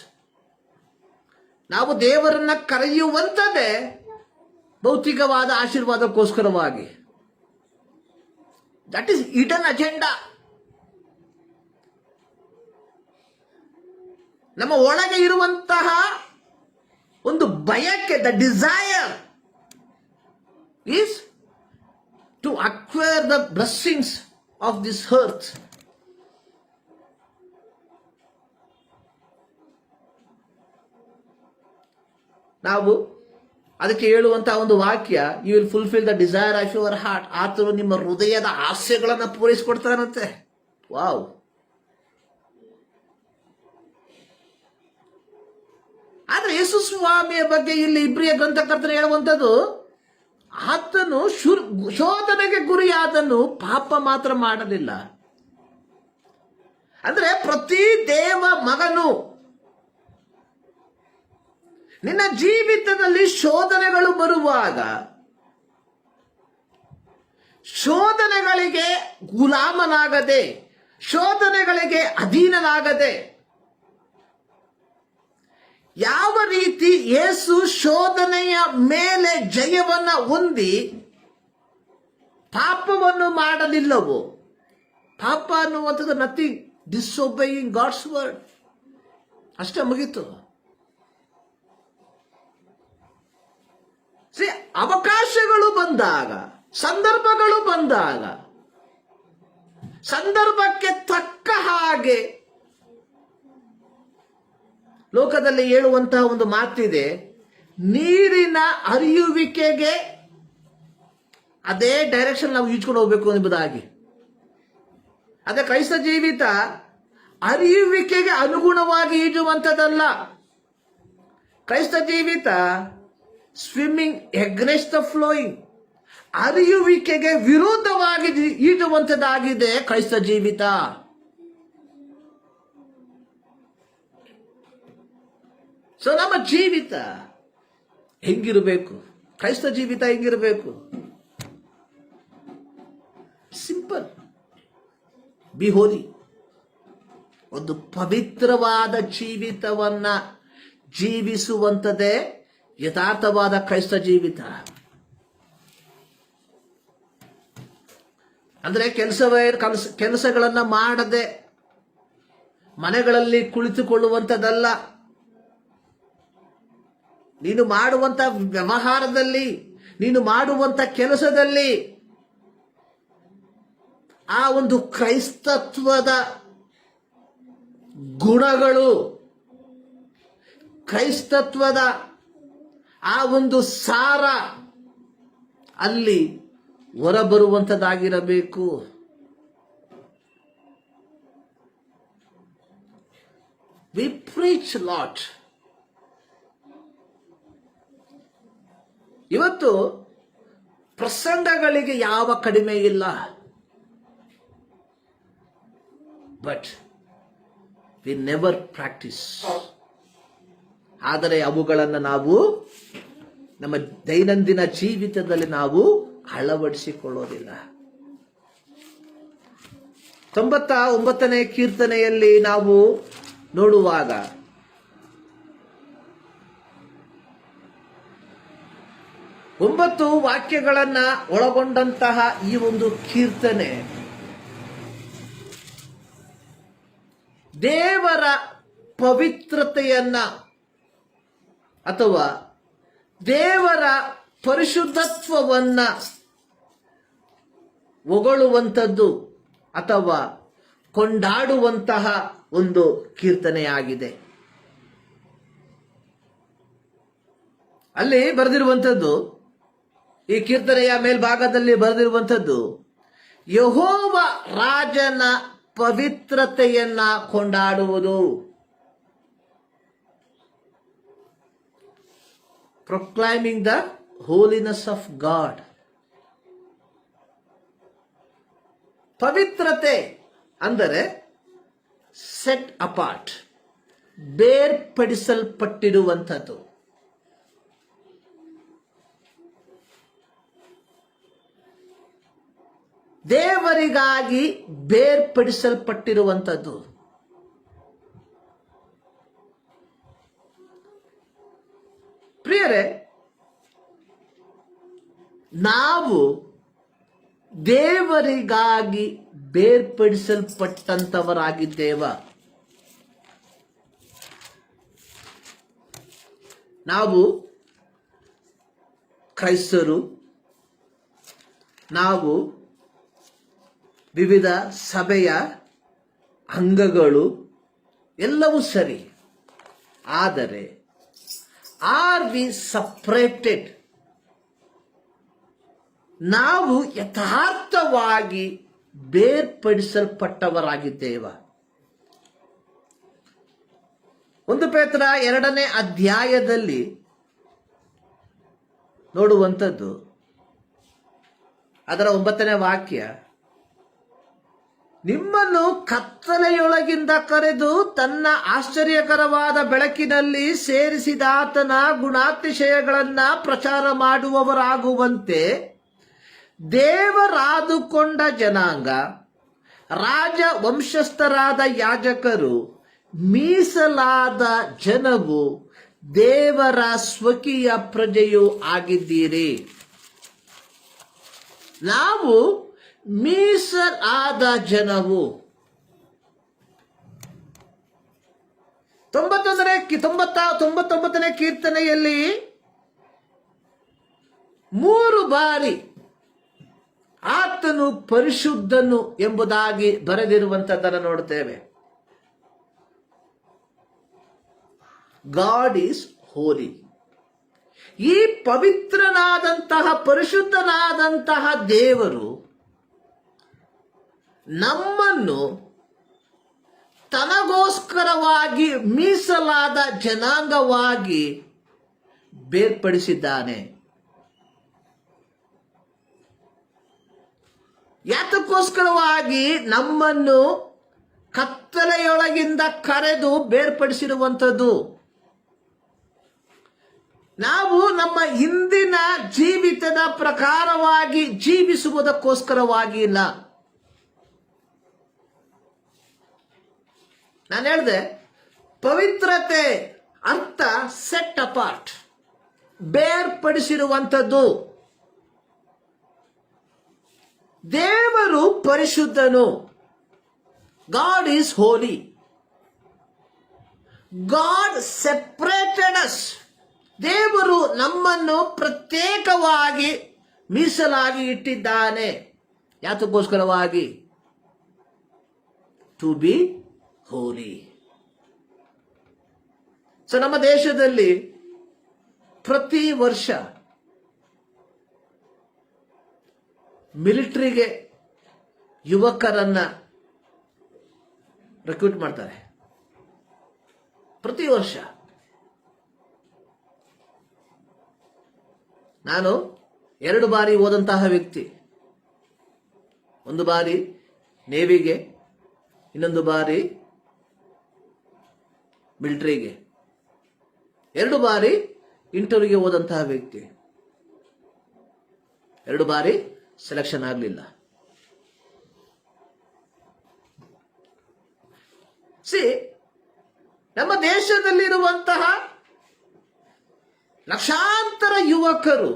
ನಾವು ದೇವರನ್ನ ಕರೆಯುವಂಥದ್ದೇ ಭೌತಿಕವಾದ ಆಶೀರ್ವಾದಕ್ಕೋಸ್ಕರವಾಗಿ. That is hidden agenda. ನಮ್ಮ ಒಳಗೆ ಇರುವಂತಹ ಒಂದು ಬಯಕೆ, the desire is to acquire the blessings of this earth. ನಾವು ಅದಕ್ಕೆ ಹೇಳುವಂತಹ ಒಂದು ವಾಕ್ಯ, you will fulfil the desire of your heart. ಆತನು ನಿಮ್ಮ ಹೃದಯದ ಆಸೆಗಳನ್ನು ಪೂರೈಸಿಕೊಡ್ತಾನಂತೆ. ವಾವ್! ಆದ್ರೆ ಯೇಸು ಸ್ವಾಮಿಯ ಬಗ್ಗೆ ಇಲ್ಲಿ ಇಬ್ರಿಯ ಗ್ರಂಥಕರ್ತರು ಹೇಳುವಂಥದ್ದು, ಆತನು ಶೋಧನೆಗೆ ಗುರಿಯಾದನು, ಪಾಪ ಮಾತ್ರ ಮಾಡಲಿಲ್ಲ. ಅಂದ್ರೆ ಪ್ರತಿ ದೇವ ಮಗನು ನಿನ್ನ ಜೀವಿತದಲ್ಲಿ ಶೋಧನೆಗಳು ಬರುವಾಗ ಶೋಧನೆಗಳಿಗೆ ಗುಲಾಮನಾಗದೆ, ಶೋಧನೆಗಳಿಗೆ ಅಧೀನನಾಗದೆ, ಯಾವ ರೀತಿ ಯೇಸು ಶೋಧನೆಯ ಮೇಲೆ ಜಯವನ್ನ ಹೊಂದಿ ಪಾಪವನ್ನು ಮಾಡಲಿಲ್ಲವೋ, ಪಾಪ ಅನ್ನುವಂಥದ್ದು ನಥಿಂಗ್, ಡಿಸೊಬೇಯಿಂಗ್ ಗಾಡ್ಸ್ ವರ್ಡ್, ಅಷ್ಟೇ ಮುಗೀತು. ಅವಕಾಶಗಳು ಬಂದಾಗ, ಸಂದರ್ಭಗಳು ಬಂದಾಗ, ಸಂದರ್ಭಕ್ಕೆ ತಕ್ಕ ಹಾಗೆ ಲೋಕದಲ್ಲಿ ಹೇಳುವಂತಹ ಒಂದು ಮಾತಿದೆ, ನೀರಿನ ಹರಿಯುವಿಕೆಗೆ ಅದೇ ಡೈರೆಕ್ಷನ್ ನಾವು ಈಜ್ಕೊಂಡು ಹೋಗ್ಬೇಕು ಎಂಬುದಾಗಿ. ಅದೇ ಕ್ರೈಸ್ತ ಜೀವಿತ ಹರಿಯುವಿಕೆಗೆ ಅನುಗುಣವಾಗಿ ಈಜುವಂಥದ್ದಲ್ಲ. ಕ್ರೈಸ್ತ ಜೀವಿತ ಸ್ವಿಮ್ಮಿಂಗ್ ಎಗ್ನೆಸ್ಟ್ ದ ಫ್ಲೋಯಿಂಗ್, ಹರಿಯುವಿಕೆಗೆ ವಿರುದ್ಧವಾಗಿ ಈಜುವಂಥದ್ದಾಗಿದೆ ಕ್ರೈಸ್ತ ಜೀವಿತ. ಸೊ ನಮ್ಮ ಜೀವಿತ ಹೆಂಗಿರಬೇಕು? ಕ್ರೈಸ್ತ ಜೀವಿತ ಹೆಂಗಿರಬೇಕು? ಸಿಂಪಲ್, ಬಿ ಹೋಲಿ. ಒಂದು ಪವಿತ್ರವಾದ ಜೀವಿತವನ್ನ ಜೀವಿಸುವಂಥದ್ದೇ ಯಥಾರ್ಥವಾದ ಕ್ರೈಸ್ತ ಜೀವಿತ. ಅಂದ್ರೆ ಕೆಲಸಗಳನ್ನ ಮಾಡದೆ ಮನೆಗಳಲ್ಲಿ ಕುಳಿತುಕೊಳ್ಳುವಂಥದ್ದಲ್ಲ. ನೀನು ಮಾಡುವಂತ ವ್ಯವಹಾರದಲ್ಲಿ, ನೀನು ಮಾಡುವಂತ ಕೆಲಸದಲ್ಲಿ ಆ ಒಂದು ಕ್ರೈಸ್ತತ್ವದ ಗುಣಗಳು, ಕ್ರೈಸ್ತತ್ವದ ಆ ಒಂದು ಸಾರ ಅಲ್ಲಿ ಹೊರಬರುವಂಥದ್ದಾಗಿರಬೇಕು. V preach lot. ಇವತ್ತು ಪ್ರಸಂಗಗಳಿಗೆ ಯಾವ ಕಡಿಮೆ ಇಲ್ಲ, ಬಟ್ ವಿ ನೆವರ್ ಪ್ರಾಕ್ಟೀಸ್. ಆದರೆ ಅವುಗಳನ್ನು ನಾವು ನಮ್ಮ ದೈನಂದಿನ ಜೀವಿತದಲ್ಲಿ ನಾವು ಅಳವಡಿಸಿಕೊಳ್ಳೋದಿಲ್ಲ. 99ನೇ ಕೀರ್ತನೆಯಲ್ಲಿ ನಾವು ನೋಡುವಾಗ ಒಂಬತ್ತು ವಾಕ್ಯಗಳನ್ನ ಒಳಗೊಂಡಂತಹ ಈ ಒಂದು ಕೀರ್ತನೆ ದೇವರ ಪವಿತ್ರತೆಯನ್ನ ಅಥವಾ ದೇವರ ಪರಿಶುದ್ಧತ್ವವನ್ನ ಹೊಗಳುವಂಥದ್ದು ಅಥವಾ ಕೊಂಡಾಡುವಂತಹ ಒಂದು ಕೀರ್ತನೆಯಾಗಿದೆ. ಅಲ್ಲಿ ಬರೆದಿರುವಂಥದ್ದು, ಈ ಕೀರ್ತನೆಯ ಮೇಲ್ಭಾಗದಲ್ಲಿ ಬರೆದಿರುವಂಥದ್ದು, ಯೆಹೋವ ರಾಜನ ಪವಿತ್ರತೆಯನ್ನ ಕೊಂಡಾಡುವುದು. ಪ್ರೊಕ್ಲೈಮಿಂಗ್ ದ ಹೋಲಿನೆಸ್ ಆಫ್ ಗಾಡ್. ಪವಿತ್ರತೆ ಅಂದರೆ ಸೆಟ್ ಅಪಾರ್ಟ್, ಬೇರ್ಪಡಿಸಲ್ಪಟ್ಟಿರುವಂಥದ್ದು. ದೇವರಿಗಾಗಿ ಬೇರ್ಪಡಿಸಲ್ಪಟ್ಟಿರುವಂಥದ್ದು. ಪ್ರಿಯರೇ, ನಾವು ದೇವರಿಗಾಗಿ ಬೇರ್ಪಡಿಸಲ್ಪಟ್ಟಂತವರಾಗಿದ್ದೇವ. ನಾವು ಕ್ರೈಸ್ತರು, ನಾವು ವಿವಿಧ ಸಭೆಯ ಅಂಗಗಳು, ಎಲ್ಲವೂ ಸರಿ. ಆದರೆ ಆರ್ ವಿ ಸಪರೇಟೆಡ್? ನಾವು ಯಥಾರ್ಥವಾಗಿ ಬೇರ್ಪಡಿಸಲ್ಪಟ್ಟವರಾಗಿದ್ದೇವ. 1 ಪೇತ್ರ 2ನೇ ಅಧ್ಯಾಯದಲ್ಲಿ ನೋಡುವಂಥದ್ದು, ಅದರ 9ನೇ ವಾಕ್ಯ, ನಿಮ್ಮನ್ನು ಕತ್ತಲೆಯೊಳಗಿಂದ ಕರೆದು ತನ್ನ ಆಶ್ಚರ್ಯಕರವಾದ ಬೆಳಕಿನಲ್ಲಿ ಸೇರಿಸಿದಾತನ ಗುಣಾತಿಶಯಗಳನ್ನ ಪ್ರಚಾರ ಮಾಡುವವರಾಗುವಂತೆ ದೇವರಾದುಕೊಂಡ ಜನಾಂಗ, ರಾಜ ವಂಶಸ್ಥರಾದ ಯಾಜಕರು, ಮೀಸಲಾದ ಜನವು, ದೇವರ ಸ್ವಕೀಯ ಪ್ರಜೆಯೂ ಆಗಿದ್ದೀರಿ. ನಾವು ಮೀಸಲಾದ ಜನವು. 99ನೇ ಕೀರ್ತನೆಯಲ್ಲಿ 3 ಬಾರಿ ಆತನು ಪರಿಶುದ್ಧನು ಎಂಬುದಾಗಿ ಬರೆದಿರುವಂತದ್ದನ್ನು ನೋಡುತ್ತೇವೆ. ಗಾಡ್ ಈಸ್ ಹೋಲಿ. ಈ ಪವಿತ್ರನಾದಂತಹ ಪರಿಶುದ್ಧನಾದಂತಹ ದೇವರು ನಮ್ಮನ್ನು ತನಗೋಸ್ಕರವಾಗಿ ಮೀಸಲಾದ ಜನಾಂಗವಾಗಿ ಬೇರ್ಪಡಿಸಿದ್ದಾನೆ. ಯಾತಕ್ಕೋಸ್ಕರವಾಗಿ ನಮ್ಮನ್ನು ಕತ್ತಲೆಯೊಳಗಿಂದ ಕರೆದು ಬೇರ್ಪಡಿಸಿರುವಂಥದ್ದು. ನಾವು ನಮ್ಮ ಹಿಂದಿನ ಜೀವಿತದ ಪ್ರಕಾರವಾಗಿ ಜೀವಿಸುವುದಕ್ಕೋಸ್ಕರವಾಗಿ ಇಲ್ಲ. ನಾನು ಹೇಳಿದೆ, ಪವಿತ್ರತೆ ಅರ್ಥ ಸೆಟ್ ಅಪಾರ್ಟ್, ಬೇರ್ಪಡಿಸಿರುವಂಥದ್ದು. ದೇವರು ಪರಿಶುದ್ಧನು. God is holy. God separated us. ದೇವರು ನಮ್ಮನ್ನು ಪ್ರತ್ಯೇಕವಾಗಿ ಮೀಸಲಾಗಿ ಇಟ್ಟಿದ್ದಾನೆ. ಯಾತಕ್ಕೋಸ್ಕರವಾಗಿ? To be holy. ಸೊ ನಮ್ಮ ದೇಶದಲ್ಲಿ ಪ್ರತಿ ವರ್ಷ ಮಿಲಿಟರಿಗೆ ಯುವಕರನ್ನ ರಿಕ್ರೂಟ್ ಮಾಡ್ತಾರೆ. ಪ್ರತಿ ವರ್ಷ. ನಾನು 2 ಬಾರಿ ಹೋದಂತಹ ವ್ಯಕ್ತಿ. ಒಂದು ಬಾರಿ ನೇವಿಗೆ, ಇನ್ನೊಂದು ಬಾರಿ ಮಿಲಿಟರಿಗೆ. 2 ಬಾರಿ ಇಂಟರ್ವ್ಯೂಗೆ ಹೋದಂತಹ ವ್ಯಕ್ತಿ. 2 ಬಾರಿ ಸೆಲೆಕ್ಷನ್ ಆಗಲಿಲ್ಲ. ನಮ್ಮ ದೇಶದಲ್ಲಿರುವಂತಹ ಲಕ್ಷಾಂತರ ಯುವಕರು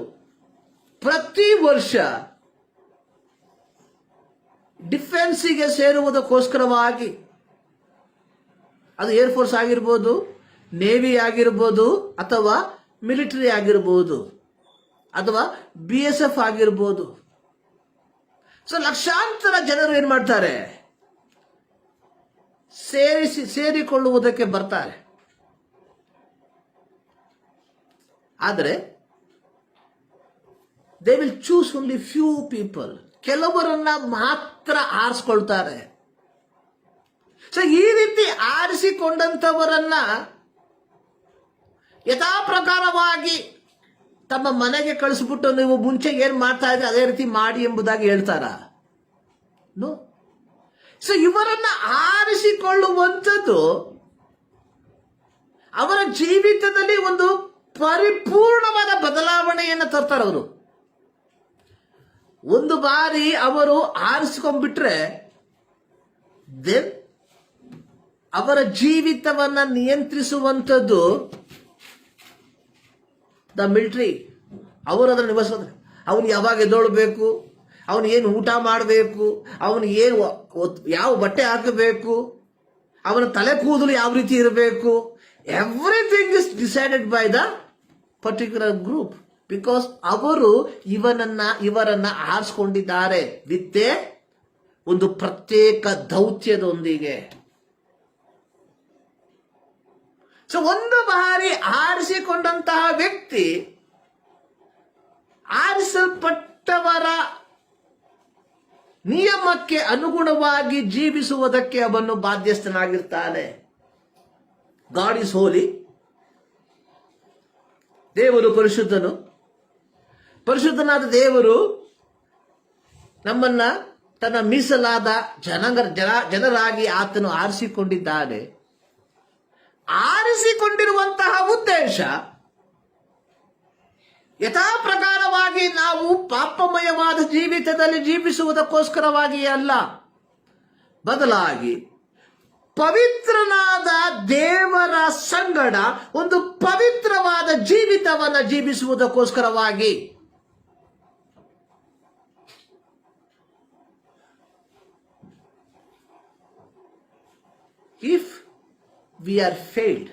ಪ್ರತಿ ವರ್ಷ ಡಿಫೆನ್ಸಿಗೆ ಸೇರುವುದಕ್ಕೋಸ್ಕರವಾಗಿ, ಅದು ಏರ್ಫೋರ್ಸ್ ಆಗಿರ್ಬೋದು, ನೇವಿ ಆಗಿರ್ಬೋದು, ಅಥವಾ ಮಿಲಿಟರಿ ಆಗಿರ್ಬೋದು, ಅಥವಾ BSF ಆಗಿರ್ಬೋದು. ಸೊ ಲಕ್ಷಾಂತರ ಜನರು ಏನ್ ಮಾಡ್ತಾರೆ? ಸೇರಿಕೊಳ್ಳುವುದಕ್ಕೆ ಬರ್ತಾರೆ. ಆದರೆ they will choose only few people. ಕೆಲವರನ್ನ ಮಾತ್ರ ಆರಿಸ್ಕೊಳ್ತಾರೆ. ಸೊ ಈ ರೀತಿ ಆರಿಸಿಕೊಂಡಂತವರನ್ನ ಯಥಾ ಪ್ರಕಾರವಾಗಿ ತಮ್ಮ ಮನೆಗೆ ಕಳಿಸ್ಬಿಟ್ಟು ನೀವು ಮುಂಚೆ ಏನ್ ಮಾಡ್ತಾ ಇದ್ರೆ ಅದೇ ರೀತಿ ಮಾಡಿ ಎಂಬುದಾಗಿ ಹೇಳ್ತಾರ? ನೋ. ಸೊ ಇವರನ್ನ ಆರಿಸಿಕೊಳ್ಳುವಂಥದ್ದು ಅವರ ಜೀವಿತದಲ್ಲಿ ಒಂದು ಪರಿಪೂರ್ಣವಾದ ಬದಲಾವಣೆಯನ್ನು ತರ್ತಾರೆ. ಅವರು ಒಂದು ಬಾರಿ ಅವರು ಆರಿಸಿಕೊಂಡ್ಬಿಟ್ರೆ ದೆನ್ ಅವರ ಜೀವಿತವನ್ನ ನಿಯಂತ್ರಿಸುವಂಥದ್ದು ದ ಮಿಲಿಟರಿ. ಅವರು ಅದನ್ನು ನಿಭಾಯಿಸ್ತಾರೆ. ಅವನು ಯಾವಾಗ ಎದ್ದೊಳ್ಬೇಕು, ಅವನು ಏನು ಊಟ ಮಾಡಬೇಕು, ಅವನು ಏನು ಯಾವ ಬಟ್ಟೆ ಹಾಕಬೇಕು, ಅವನ ತಲೆ ಕೂದಲು ಯಾವ ರೀತಿ ಇರಬೇಕು, everything is decided by the particular group. Because ಅವರು ಇವರನ್ನ ಆರಿಸ್ಕೊಂಡಿದ್ದಾರೆ ವಿತ್ ಒಂದು ಪ್ರತ್ಯೇಕ ದೌತ್ಯದೊಂದಿಗೆ. ಸೊ ಒಂದು ಬಾರಿ ಆರಿಸಿಕೊಂಡಂತಹ ವ್ಯಕ್ತಿ ಆರಿಸಲ್ಪಟ್ಟವರ ನಿಯಮಕ್ಕೆ ಅನುಗುಣವಾಗಿ ಜೀವಿಸುವುದಕ್ಕೆ ಅವನು ಬಾಧ್ಯಸ್ಥನಾಗಿರ್ತಾನೆ. ಗಾಡ್ ಈಸ್ ಹೋಲಿ. ದೇವರು ಪರಿಶುದ್ಧನು. ಪರಿಶುದ್ಧನಾದ ದೇವರು ನಮ್ಮನ್ನ ತನ್ನ ಮೀಸಲಾದ ಜನರಾಗಿ ಆತನು ಆರಿಸಿಕೊಂಡಿದ್ದಾನೆ. ಆರಿಸಿಕೊಂಡಿರುವಂತಹ ಉದ್ದೇಶ ಯಥಾ ಪ್ರಕಾರವಾಗಿ ನಾವು ಪಾಪಮಯವಾದ ಜೀವಿತದಲ್ಲಿ ಜೀವಿಸುವುದಕ್ಕೋಸ್ಕರವಾಗಿ ಅಲ್ಲ, ಬದಲಾಗಿ ಪವಿತ್ರನಾದ ದೇವರ ಸಂಗಡ ಒಂದು ಪವಿತ್ರವಾದ ಜೀವಿತವನ್ನ ಜೀವಿಸುವುದಕ್ಕೋಸ್ಕರವಾಗಿ. ಇಫ್ ವಿ ಆರ್ ಫೇಲ್ಡ್,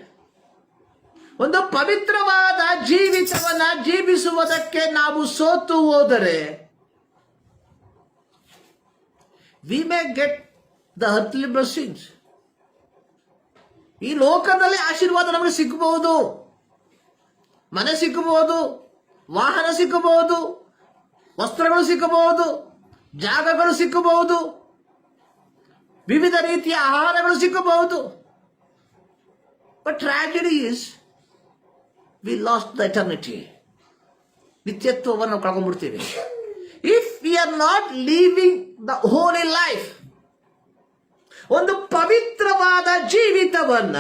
ಒಂದು ಪವಿತ್ರವಾದ ಜೀವಿತವನ್ನ ಜೀವಿಸುವುದಕ್ಕೆ ನಾವು ಸೋತು ಹೋದರೆ, we may get the earthly blessings. ಈ ಲೋಕದಲ್ಲಿ ಆಶೀರ್ವಾದ ನಮಗೆ ಸಿಗಬಹುದು. ಮನೆ ಸಿಕ್ಕಬಹುದು, ವಾಹನ ಸಿಕ್ಕಬಹುದು, ವಸ್ತ್ರಗಳು ಸಿಕ್ಕಬಹುದು, ಜಾಗಗಳು ಸಿಕ್ಕಬಹುದು, ವಿವಿಧ ರೀತಿಯ ಆಹಾರಗಳು ಸಿಕ್ಕಬಹುದು. But tragedy is we lost the eternity. ನಿತ್ಯತ್ವವನ್ನು ನಾವು ಕಳ್ಕೊಂಡ್ಬಿಡ್ತೀವಿ. If we are not living the holy life, ಒಂದು ಪವಿತ್ರವಾದ ಜೀವಿತವನ್ನ,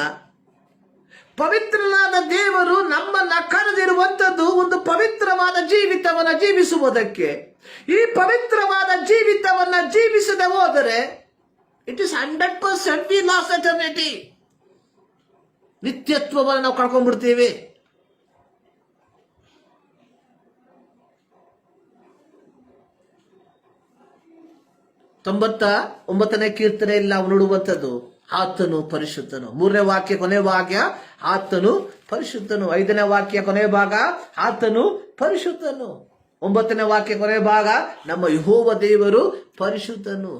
ಪವಿತ್ರನಾದ ದೇವರು ನಮ್ಮನ್ನ ಕರೆದಿರುವಂತದ್ದು ಒಂದು ಪವಿತ್ರವಾದ ಜೀವಿತವನ್ನ ಜೀವಿಸುವುದಕ್ಕೆ. ಈ ಪವಿತ್ರವಾದ ಜೀವಿತವನ್ನ ಜೀವಿಸದೆ ಹೋದರೆ it is 100% we lost eternity. ನಿತ್ಯತ್ವವನ್ನು ನಾವು ಕಳ್ಕೊಂಡ್ಬಿಡ್ತೀವಿ. ತೊಂಬತ್ತ 9ನೇ ಕೀರ್ತನೆಯಲ್ಲಿ ನಾವು ನೋಡುವಂಥದ್ದು ಆತನು ಪರಿಶುದ್ಧನು. 3ನೇ ವಾಕ್ಯ ಕೊನೆ ಭಾಗ ಆತನು ಪರಿಶುದ್ಧನು. 5ನೇ ವಾಕ್ಯ ಕೊನೆ ಭಾಗ ಆತನು ಪರಿಶುದ್ಧನು. 9ನೇ ವಾಕ್ಯ ಕೊನೆ ಭಾಗ ನಮ್ಮ ಯೆಹೋವ ದೇವರು ಪರಿಶುದ್ಧನು.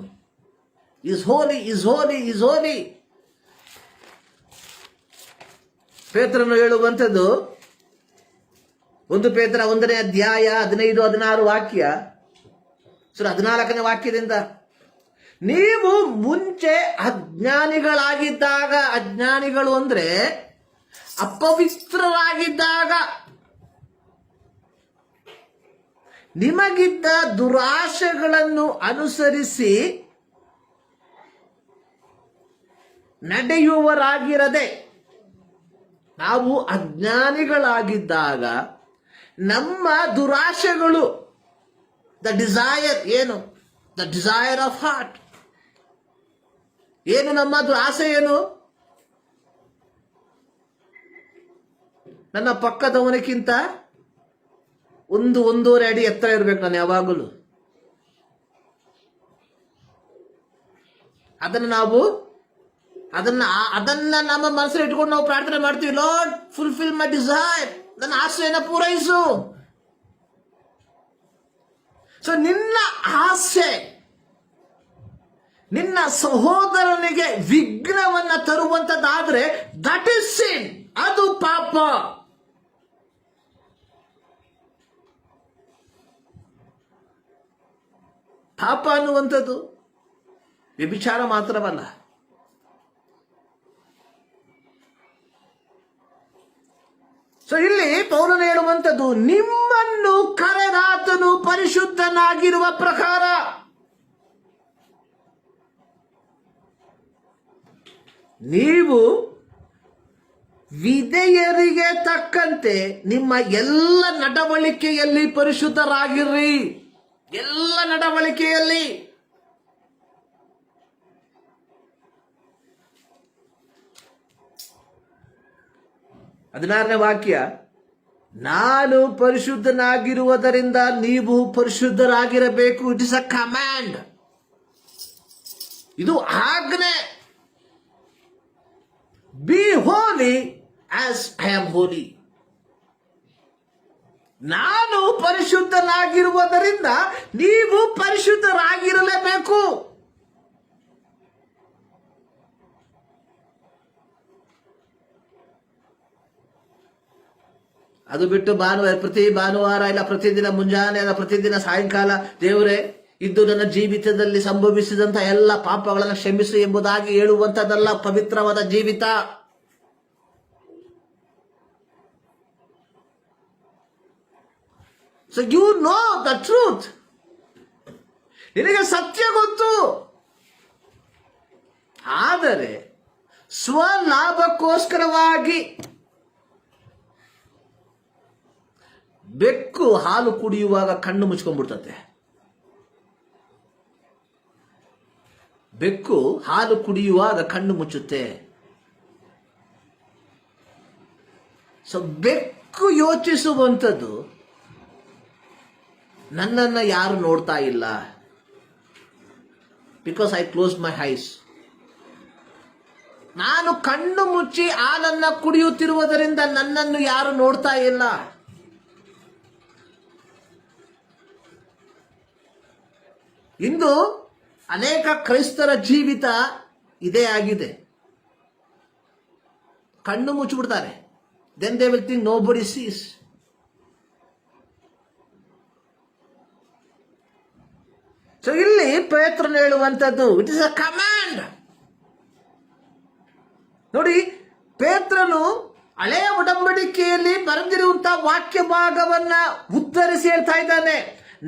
Is holy, is holy, is holy. ಪೇತ್ರನು ಹೇಳುವಂಥದ್ದು 1 ಪೇತ್ರ 1ನೇ ಅಧ್ಯಾಯ 15-16 ವಾಕ್ಯ, 14ನೇ ವಾಕ್ಯದಿಂದ, ನೀವು ಮುಂಚೆ ಅಜ್ಞಾನಿಗಳಾಗಿದ್ದಾಗ, ಅಜ್ಞಾನಿಗಳು ಅಂದ್ರೆ ಅಪವಿತ್ರರಾಗಿದ್ದಾಗ, ನಿಮಗಿದ್ದ ದುರಾಶೆಗಳನ್ನು ಅನುಸರಿಸಿ ನಡೆಯುವರಾಗಿರದೆ, ನಾವು ಅಜ್ಞಾನಿಗಳಾಗಿದ್ದಾಗ ನಮ್ಮ ದುರಾಶೆಗಳು, ದ ಡಿಸೈರ್ ಏನು, ದ ಡಿಸೈರ್ ಆಫ್ ಹಾರ್ಟ್ ಏನು, ನಮ್ಮ ಆಸೆ ಏನು, ನನ್ನ ಪಕ್ಕದವನಕ್ಕಿಂತ 1-1.5 ಅಡಿ ಎತ್ತರ ಇರ್ಬೇಕು ನಾನು ಯಾವಾಗಲೂ. ಅದನ್ನ ನಮ್ಮ ಮನಸ್ಸಲ್ಲಿ ಇಟ್ಕೊಂಡು ನಾವು ಪ್ರಾರ್ಥನೆ ಮಾಡ್ತೀವಿ. ಲಾರ್ಡ್, ಫುಲ್ಫಿಲ್ ಮೈ ಡಿಸೈರ್, ನನ್ನ ಆಸೆಯನ್ನು ಪೂರೈಸು. ಸೊ ನಿನ್ನ ಆಸೆ ನಿನ್ನ ಸಹೋದರನಿಗೆ ವಿಘ್ನವನ್ನ ತರುವಂತದ್ದಾದ್ರೆ ದಟ್ ಇಸ್ ಸಿನ್, ಅದು ಪಾಪ. ಪಾಪ ಅನ್ನುವಂಥದ್ದು ವ್ಯಭಿಚಾರ ಮಾತ್ರವಲ್ಲ, ಸೊ ಇಲ್ಲಿ ಪೌಲನು ಹೇಳುವಂಥದ್ದು, ನಿಮ್ಮನ್ನು ಕರೆದಾತನು ಪರಿಶುದ್ಧನಾಗಿರುವ ಪ್ರಕಾರ ನೀವು ವಿಧೇಯರಿಗೆ ತಕ್ಕಂತೆ ನಿಮ್ಮ ಎಲ್ಲ ನಡವಳಿಕೆಯಲ್ಲಿ ಪರಿಶುದ್ಧರಾಗಿರ್ರಿ. ಎಲ್ಲ ನಡವಳಿಕೆಯಲ್ಲಿ. ಹದಿನಾರನೇ ವಾಕ್ಯ, ನಾನು ಪರಿಶುದ್ಧನಾಗಿರುವುದರಿಂದ ನೀವು ಪರಿಶುದ್ಧರಾಗಿರಬೇಕು. ಇಟ್ ಇಸ್ ಅ ಕಮಾಂಡ್, ಇದು ಆಜ್ಞೆ. Be holy as I am holy. ನಾನು ಪರಿಶುದ್ಧನಾಗಿರುವುದರಿಂದ ನೀವು ಪರಿಶುದ್ಧರಾಗಿರಲೇಬೇಕು. ಅದು ಬಿಟ್ಟು ಪ್ರತಿ ಭಾನುವಾರ ಇಲ್ಲ ಪ್ರತಿದಿನ ಮುಂಜಾನೆ ಇಲ್ಲ ಪ್ರತಿದಿನ ಸಾಯಂಕಾಲ, ದೇವರೇ ಇದ್ದು ನನ್ನ ಜೀವಿತದಲ್ಲಿ ಸಂಭವಿಸಿದಂತ ಎಲ್ಲ ಪಾಪಗಳನ್ನು ಕ್ಷಮಿಸು ಎಂಬುದಾಗಿ ಹೇಳುವಂತದಲ್ಲ ಪವಿತ್ರವಾದ ಜೀವಿತ. So you know the truth, ನಿನಗೆ ಸತ್ಯ ಗೊತ್ತು. ಆದರೆ ಸ್ವಲಾಭಕ್ಕೋಸ್ಕರವಾಗಿ ಬೆಕ್ಕು ಹಾಲು ಕುಡಿಯುವಾಗ ಕಣ್ಣು ಮುಚ್ಕೊಂಡ್ಬಿಡ್ತತೆ. ಬೆಕ್ಕು ಹಾಲು ಕುಡಿಯುವಾಗ ಕಣ್ಣು ಮುಚ್ಚುತ್ತೆ. ಸೊ ಬೆಕ್ಕು ಯೋಚಿಸುವಂಥದ್ದು, ನನ್ನನ್ನು ಯಾರು ನೋಡ್ತಾ ಇಲ್ಲ, because I close my ice. ನಾನು ಕಣ್ಣು ಮುಚ್ಚಿ ಹಾಲನ್ನ ಕುಡಿಯುತ್ತಿರುವುದರಿಂದ ನನ್ನನ್ನು ಯಾರು ನೋಡ್ತಾ ಇಲ್ಲ. ಇಂದು ಅನೇಕ ಕ್ರೈಸ್ತರ ಜೀವಿತ ಇದೇ ಆಗಿದೆ. ಕಣ್ಣು ಮುಚ್ಚಿಬಿಡ್ತಾರೆ. Then they will think nobody sees. So ಇಲ್ಲಿ ಪೇತ್ರನು ಹೇಳುವಂಥದ್ದು ಇಟ್ ಇಸ್ ಅ ಕಮಾಂಡ್. ನೋಡಿ, ಪೇತ್ರನು ಹಳೆಯ ಒಡಂಬಡಿಕೆಯಲ್ಲಿ ಬರೆದಿರುವಂತಹ ವಾಕ್ಯ ಭಾಗವನ್ನ ಉತ್ತರಿಸಿ ಹೇಳ್ತಾ ಇದ್ದಾನೆ,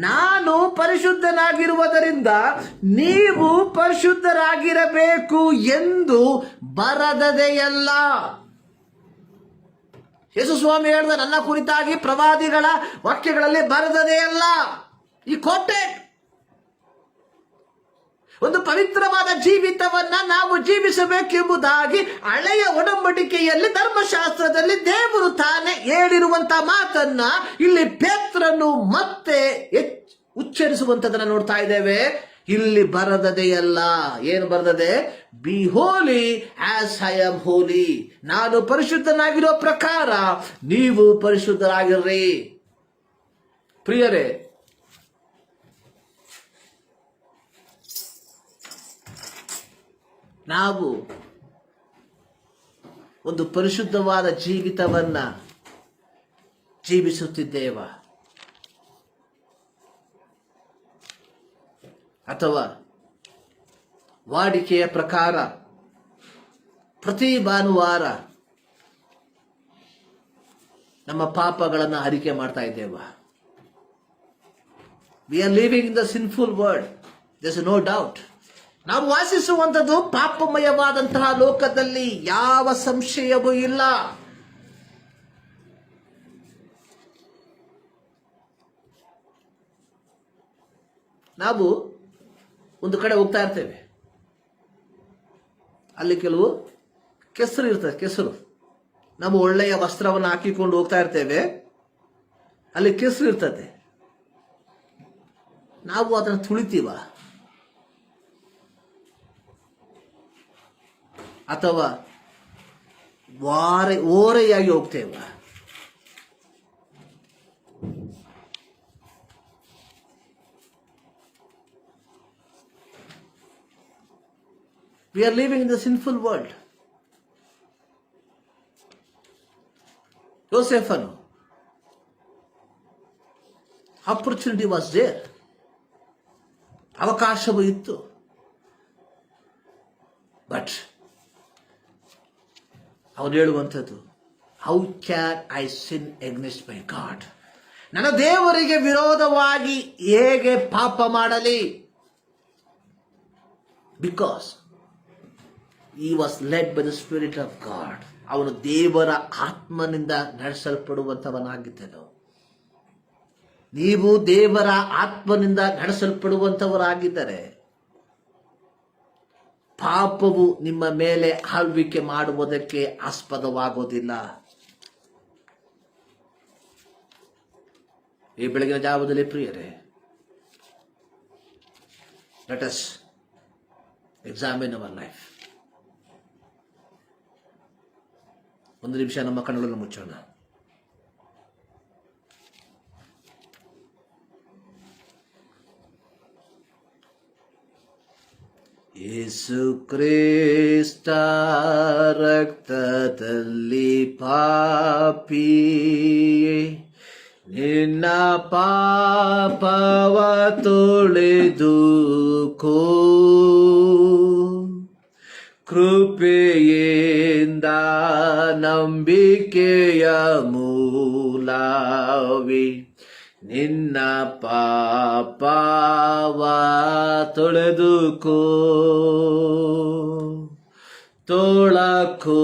ನಾನು ಪರಿಶುದ್ಧನಾಗಿರುವುದರಿಂದ ನೀವು ಪರಿಶುದ್ಧರಾಗಿರಬೇಕು ಎಂದು ಬರದದೆಯಲ್ಲ. ಯೇಸು ಸ್ವಾಮಿ ಹೇಳಿದ, ನನ್ನ ಕುರಿತಾಗಿ ಪ್ರವಾದಿಗಳ ವಾಕ್ಯಗಳಲ್ಲಿ ಬರದದೆಯಲ್ಲ. ಈ ಕೋಟೆಡ್ ಒಂದು ಪವಿತ್ರವಾದ ಜೀವಿತವನ್ನ ನಾವು ಜೀವಿಸಬೇಕೆಂಬುದಾಗಿ ಹಳೆಯ ಒಡಂಬಡಿಕೆಯಲ್ಲಿ ಧರ್ಮಶಾಸ್ತ್ರದಲ್ಲಿ ದೇವರು ತಾನೇ ಹೇಳಿರುವಂತಹ ಮಾತನ್ನ ಇಲ್ಲಿ ಪೇತ್ರನು ಮತ್ತೆ ಉಚ್ಚರಿಸುವಂತದನ್ನ ನೋಡ್ತಾ ಇದ್ದೇವೆ. ಇಲ್ಲಿ ಬರದದೆಯಲ್ಲ. ಏನು ಬರದದೆ? Be holy as I am holy. ನಾನು ಪರಿಶುದ್ಧನಾಗಿರೋ ಪ್ರಕಾರ ನೀವು ಪರಿಶುದ್ಧರಾಗಿರ್ರಿ. ಪ್ರಿಯರೇ, ನಾವು ಒಂದು ಪರಿಶುದ್ಧವಾದ ಜೀವಿತವನ್ನ ಜೀವಿಸುತ್ತಿದ್ದೇವ ಅಥವಾ ವಾಡಿಕೆಯ ಪ್ರಕಾರ ಪ್ರತಿ ಭಾನುವಾರ ನಮ್ಮ ಪಾಪಗಳನ್ನು ಅರಿಕೆ ಮಾಡ್ತಾ ಇದ್ದೇವ? We are living in the sinful world, there is no doubt. ನಾವು ವಾಸಿಸುವಂಥದ್ದು ಪಾಪಮಯವಾದಂತಹ ಲೋಕದಲ್ಲಿ, ಯಾವ ಸಂಶಯವೂ ಇಲ್ಲ. ನಾವು ಒಂದು ಕಡೆ ಹೋಗ್ತಾ ಇರ್ತೇವೆ, ಅಲ್ಲಿ ಕೆಲವು ಕೆಸರು ಇರ್ತದೆ. ಕೆಸರು, ನಾವು ಒಳ್ಳೆಯ ವಸ್ತ್ರವನ್ನು ಹಾಕಿಕೊಂಡು ಹೋಗ್ತಾ ಇರ್ತೇವೆ, ಅಲ್ಲಿ ಕೆಸರು ಇರ್ತದೆ. ನಾವು ಅದನ್ನು ತುಳಿತೀವ ಅಥವಾ ಓರೆಯಾಗಿ ಹೋಗ್ತೇವ? We are living in the sinful world. ಯೋಸೇಫನು, ಆಪರ್ಚುನಿಟಿ ವಾಸ್ ದೇರ್, ಅವಕಾಶವೂ ಇತ್ತು. ಬಟ್ ಅವನು ಹೇಳುವಂಥದ್ದು, how can I sin against my god? ನನ್ನ ದೇವರಿಗೆ ವಿರೋಧವಾಗಿ ಹೇಗೆ ಪಾಪ ಮಾಡಲಿ? Because he was led by the Spirit of God. ಅವನು ದೇವರ ಆತ್ಮನಿಂದ ನಡೆಸಲ್ಪಡುವಂತವನಾಗಿದ್ದನು. ನೀವು ದೇವರ ಆತ್ಮನಿಂದ ನಡೆಸಲ್ಪಡುವಂತವರಾಗಿದ್ದರೆ ಪಾಪವು ನಿಮ್ಮ ಮೇಲೆ ಆಳ್ವಿಕೆ ಮಾಡುವುದಕ್ಕೆ ಆಸ್ಪದವಾಗೋದಿಲ್ಲ. ಈ ಬೆಳಗಿನ ಜಾವದಲ್ಲಿ ಪ್ರಿಯರೇ, let us examine our life. ಒಂದು ನಿಮಿಷ ನಮ್ಮ ಕಣ್ಣುಗಳನ್ನು ಮುಚ್ಚೋಣ. ಯೇಸು ಕ್ರಿಸ್ತ ರಕ್ತದಲ್ಲಿ ಪಾಪಿಯೇ ನಿನ್ನ ಪಾಪವ ತೊಳೆದುಕೋ, ಕೃಪೆಯಿಂದ ನಂಬಿಕೆಯ ಮೂಲವೇ ನಿನ್ನ ಪಾಪವ ತೊಳೆದುಕೋ, ತೊಳಕೋ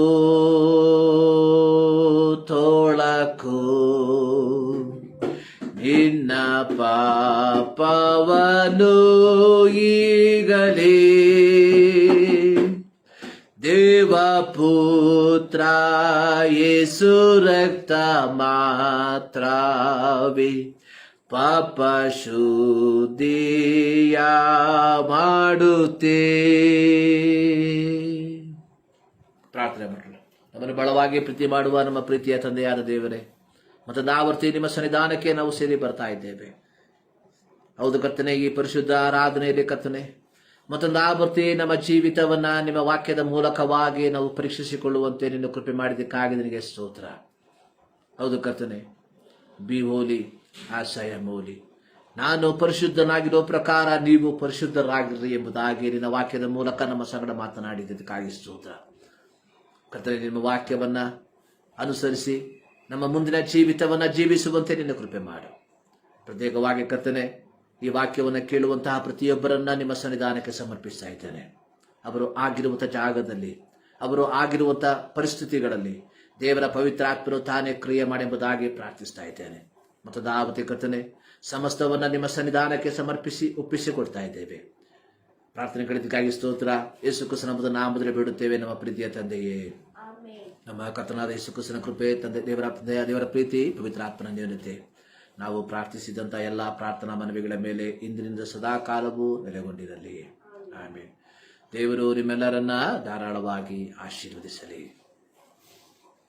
ತೊಳಕೋ ನಿನ್ನ ಪಾಪವನು ಈಗಲೇ. ದೇವಪುತ್ರ ಯೇಸು ರಕ್ತ ಮಾತ್ರವೇ ಪಾಪ ಶುದ್ಧಿಯ ಮಾಡುತ್ತೇ. ಪ್ರಾರ್ಥನೆ ಮಾಡೋಣ. ನಮ್ಮನ್ನು ಬಲವಾಗಿ ಪ್ರೀತಿ ಮಾಡುವ ನಮ್ಮ ಪ್ರೀತಿಯ ತಂದೆಯಾದ ದೇವರೇ, ಮತ್ತೊಂದಾವರ್ತಿ ನಿಮ್ಮ ಸನ್ನಿಧಾನಕ್ಕೆ ನಾವು ಸೇರಿ ಬರ್ತಾ ಇದ್ದೇವೆ. ಹೌದು ಕರ್ತನೆ, ಈ ಪರಿಶುದ್ಧ ಆರಾಧನೆಯಲ್ಲಿ ಕರ್ತನೆ ಮತ್ತೊಂದಾವರ್ತಿ ನಮ್ಮ ಜೀವಿತವನ್ನ ನಿಮ್ಮ ವಾಕ್ಯದ ಮೂಲಕವಾಗಿ ನಾವು ಪರೀಕ್ಷಿಸಿಕೊಳ್ಳುವಂತೆ ನಿನ್ನ ಕೃಪೆ ಮಾಡಿದ್ದಕ್ಕಾಗಿ ನಿನಗೆ ಸ್ತೋತ್ರ. ಹೌದು ಕರ್ತನೆ, be holy as I am holy. ನಾನು ಪರಿಶುದ್ಧನಾಗಿರೋ ಪ್ರಕಾರ ನೀವು ಪರಿಶುದ್ಧರಾಗಿರ್ರಿ ಎಂಬುದಾಗಿ ನಿನ್ನ ವಾಕ್ಯದ ಮೂಲಕ ನಮ್ಮ ಸಂಗಡ ಮಾತನಾಡಿದ್ದಕ್ಕಾಗಿ ಸ್ತೋತ್ರ. ಕರ್ತನೇ, ನಿಮ್ಮ ವಾಕ್ಯವನ್ನ ಅನುಸರಿಸಿ ನಮ್ಮ ಮುಂದಿನ ಜೀವಿತವನ್ನ ಜೀವಿಸುವಂತೆ ನಿನ್ನ ಕೃಪೆ ಮಾಡು. ಪ್ರತ್ಯೇಕವಾಗಿ ಕರ್ತನೇ, ಈ ವಾಕ್ಯವನ್ನು ಕೇಳುವಂತಹ ಪ್ರತಿಯೊಬ್ಬರನ್ನ ನಿಮ್ಮ ಸನ್ನಿಧಾನಕ್ಕೆ ಸಮರ್ಪಿಸ್ತಾ ಇದ್ದೇನೆ. ಅವರು ಆಗಿರುವಂಥ ಜಾಗದಲ್ಲಿ, ಅವರು ಆಗಿರುವಂಥ ಪರಿಸ್ಥಿತಿಗಳಲ್ಲಿ ದೇವರ ಪವಿತ್ರ ಆತ್ಮರು ತಾನೇ ಕ್ರಿಯೆ ಮಾಡೆಂಬುದಾಗಿ ಪ್ರಾರ್ಥಿಸ್ತಾ ಇದ್ದೇನೆ. ಮತ್ತು ದಾವತಿ ಕರ್ತನೆ, ಸಮಸ್ತವನ್ನ ನಿಮ್ಮ ಸನ್ನಿಧಾನಕ್ಕೆ ಸಮರ್ಪಿಸಿ ಒಪ್ಪಿಸಿಕೊಡ್ತಾ ಇದ್ದೇವೆ. ಪ್ರಾರ್ಥನೆಗಳಿಗಾಗಿ ಸ್ತೋತ್ರ. ಯೇಸು ಕ್ರಿಸ್ತನ ನಾಮದಲ್ಲಿ ಬೇಡುತ್ತೇವೆ ನಮ್ಮ ಪ್ರೀತಿಯ ತಂದೆಯೇ. ನಮ್ಮ ಕರ್ತನಾದ ಯೇಸು ಕ್ರಿಸ್ತನ ಕೃಪೆ, ದೇವರ ಪ್ರೀತಿ, ಪವಿತ್ರ ಆತ್ಮನ ನ್ಯೂನತೆ ನಾವು ಪ್ರಾರ್ಥಿಸಿದಂಥ ಎಲ್ಲ ಪ್ರಾರ್ಥನಾ ಮನವಿಗಳ ಮೇಲೆ ಇಂದಿನಿಂದ ಸದಾ ಕಾಲವೂ ನೆಲೆಗೊಂಡಿರಲಿ. ಆಮೇಲೆ ದೇವರು ನಿಮ್ಮೆಲ್ಲರನ್ನ ಧಾರಾಳವಾಗಿ ಆಶೀರ್ವದಿಸಲಿ.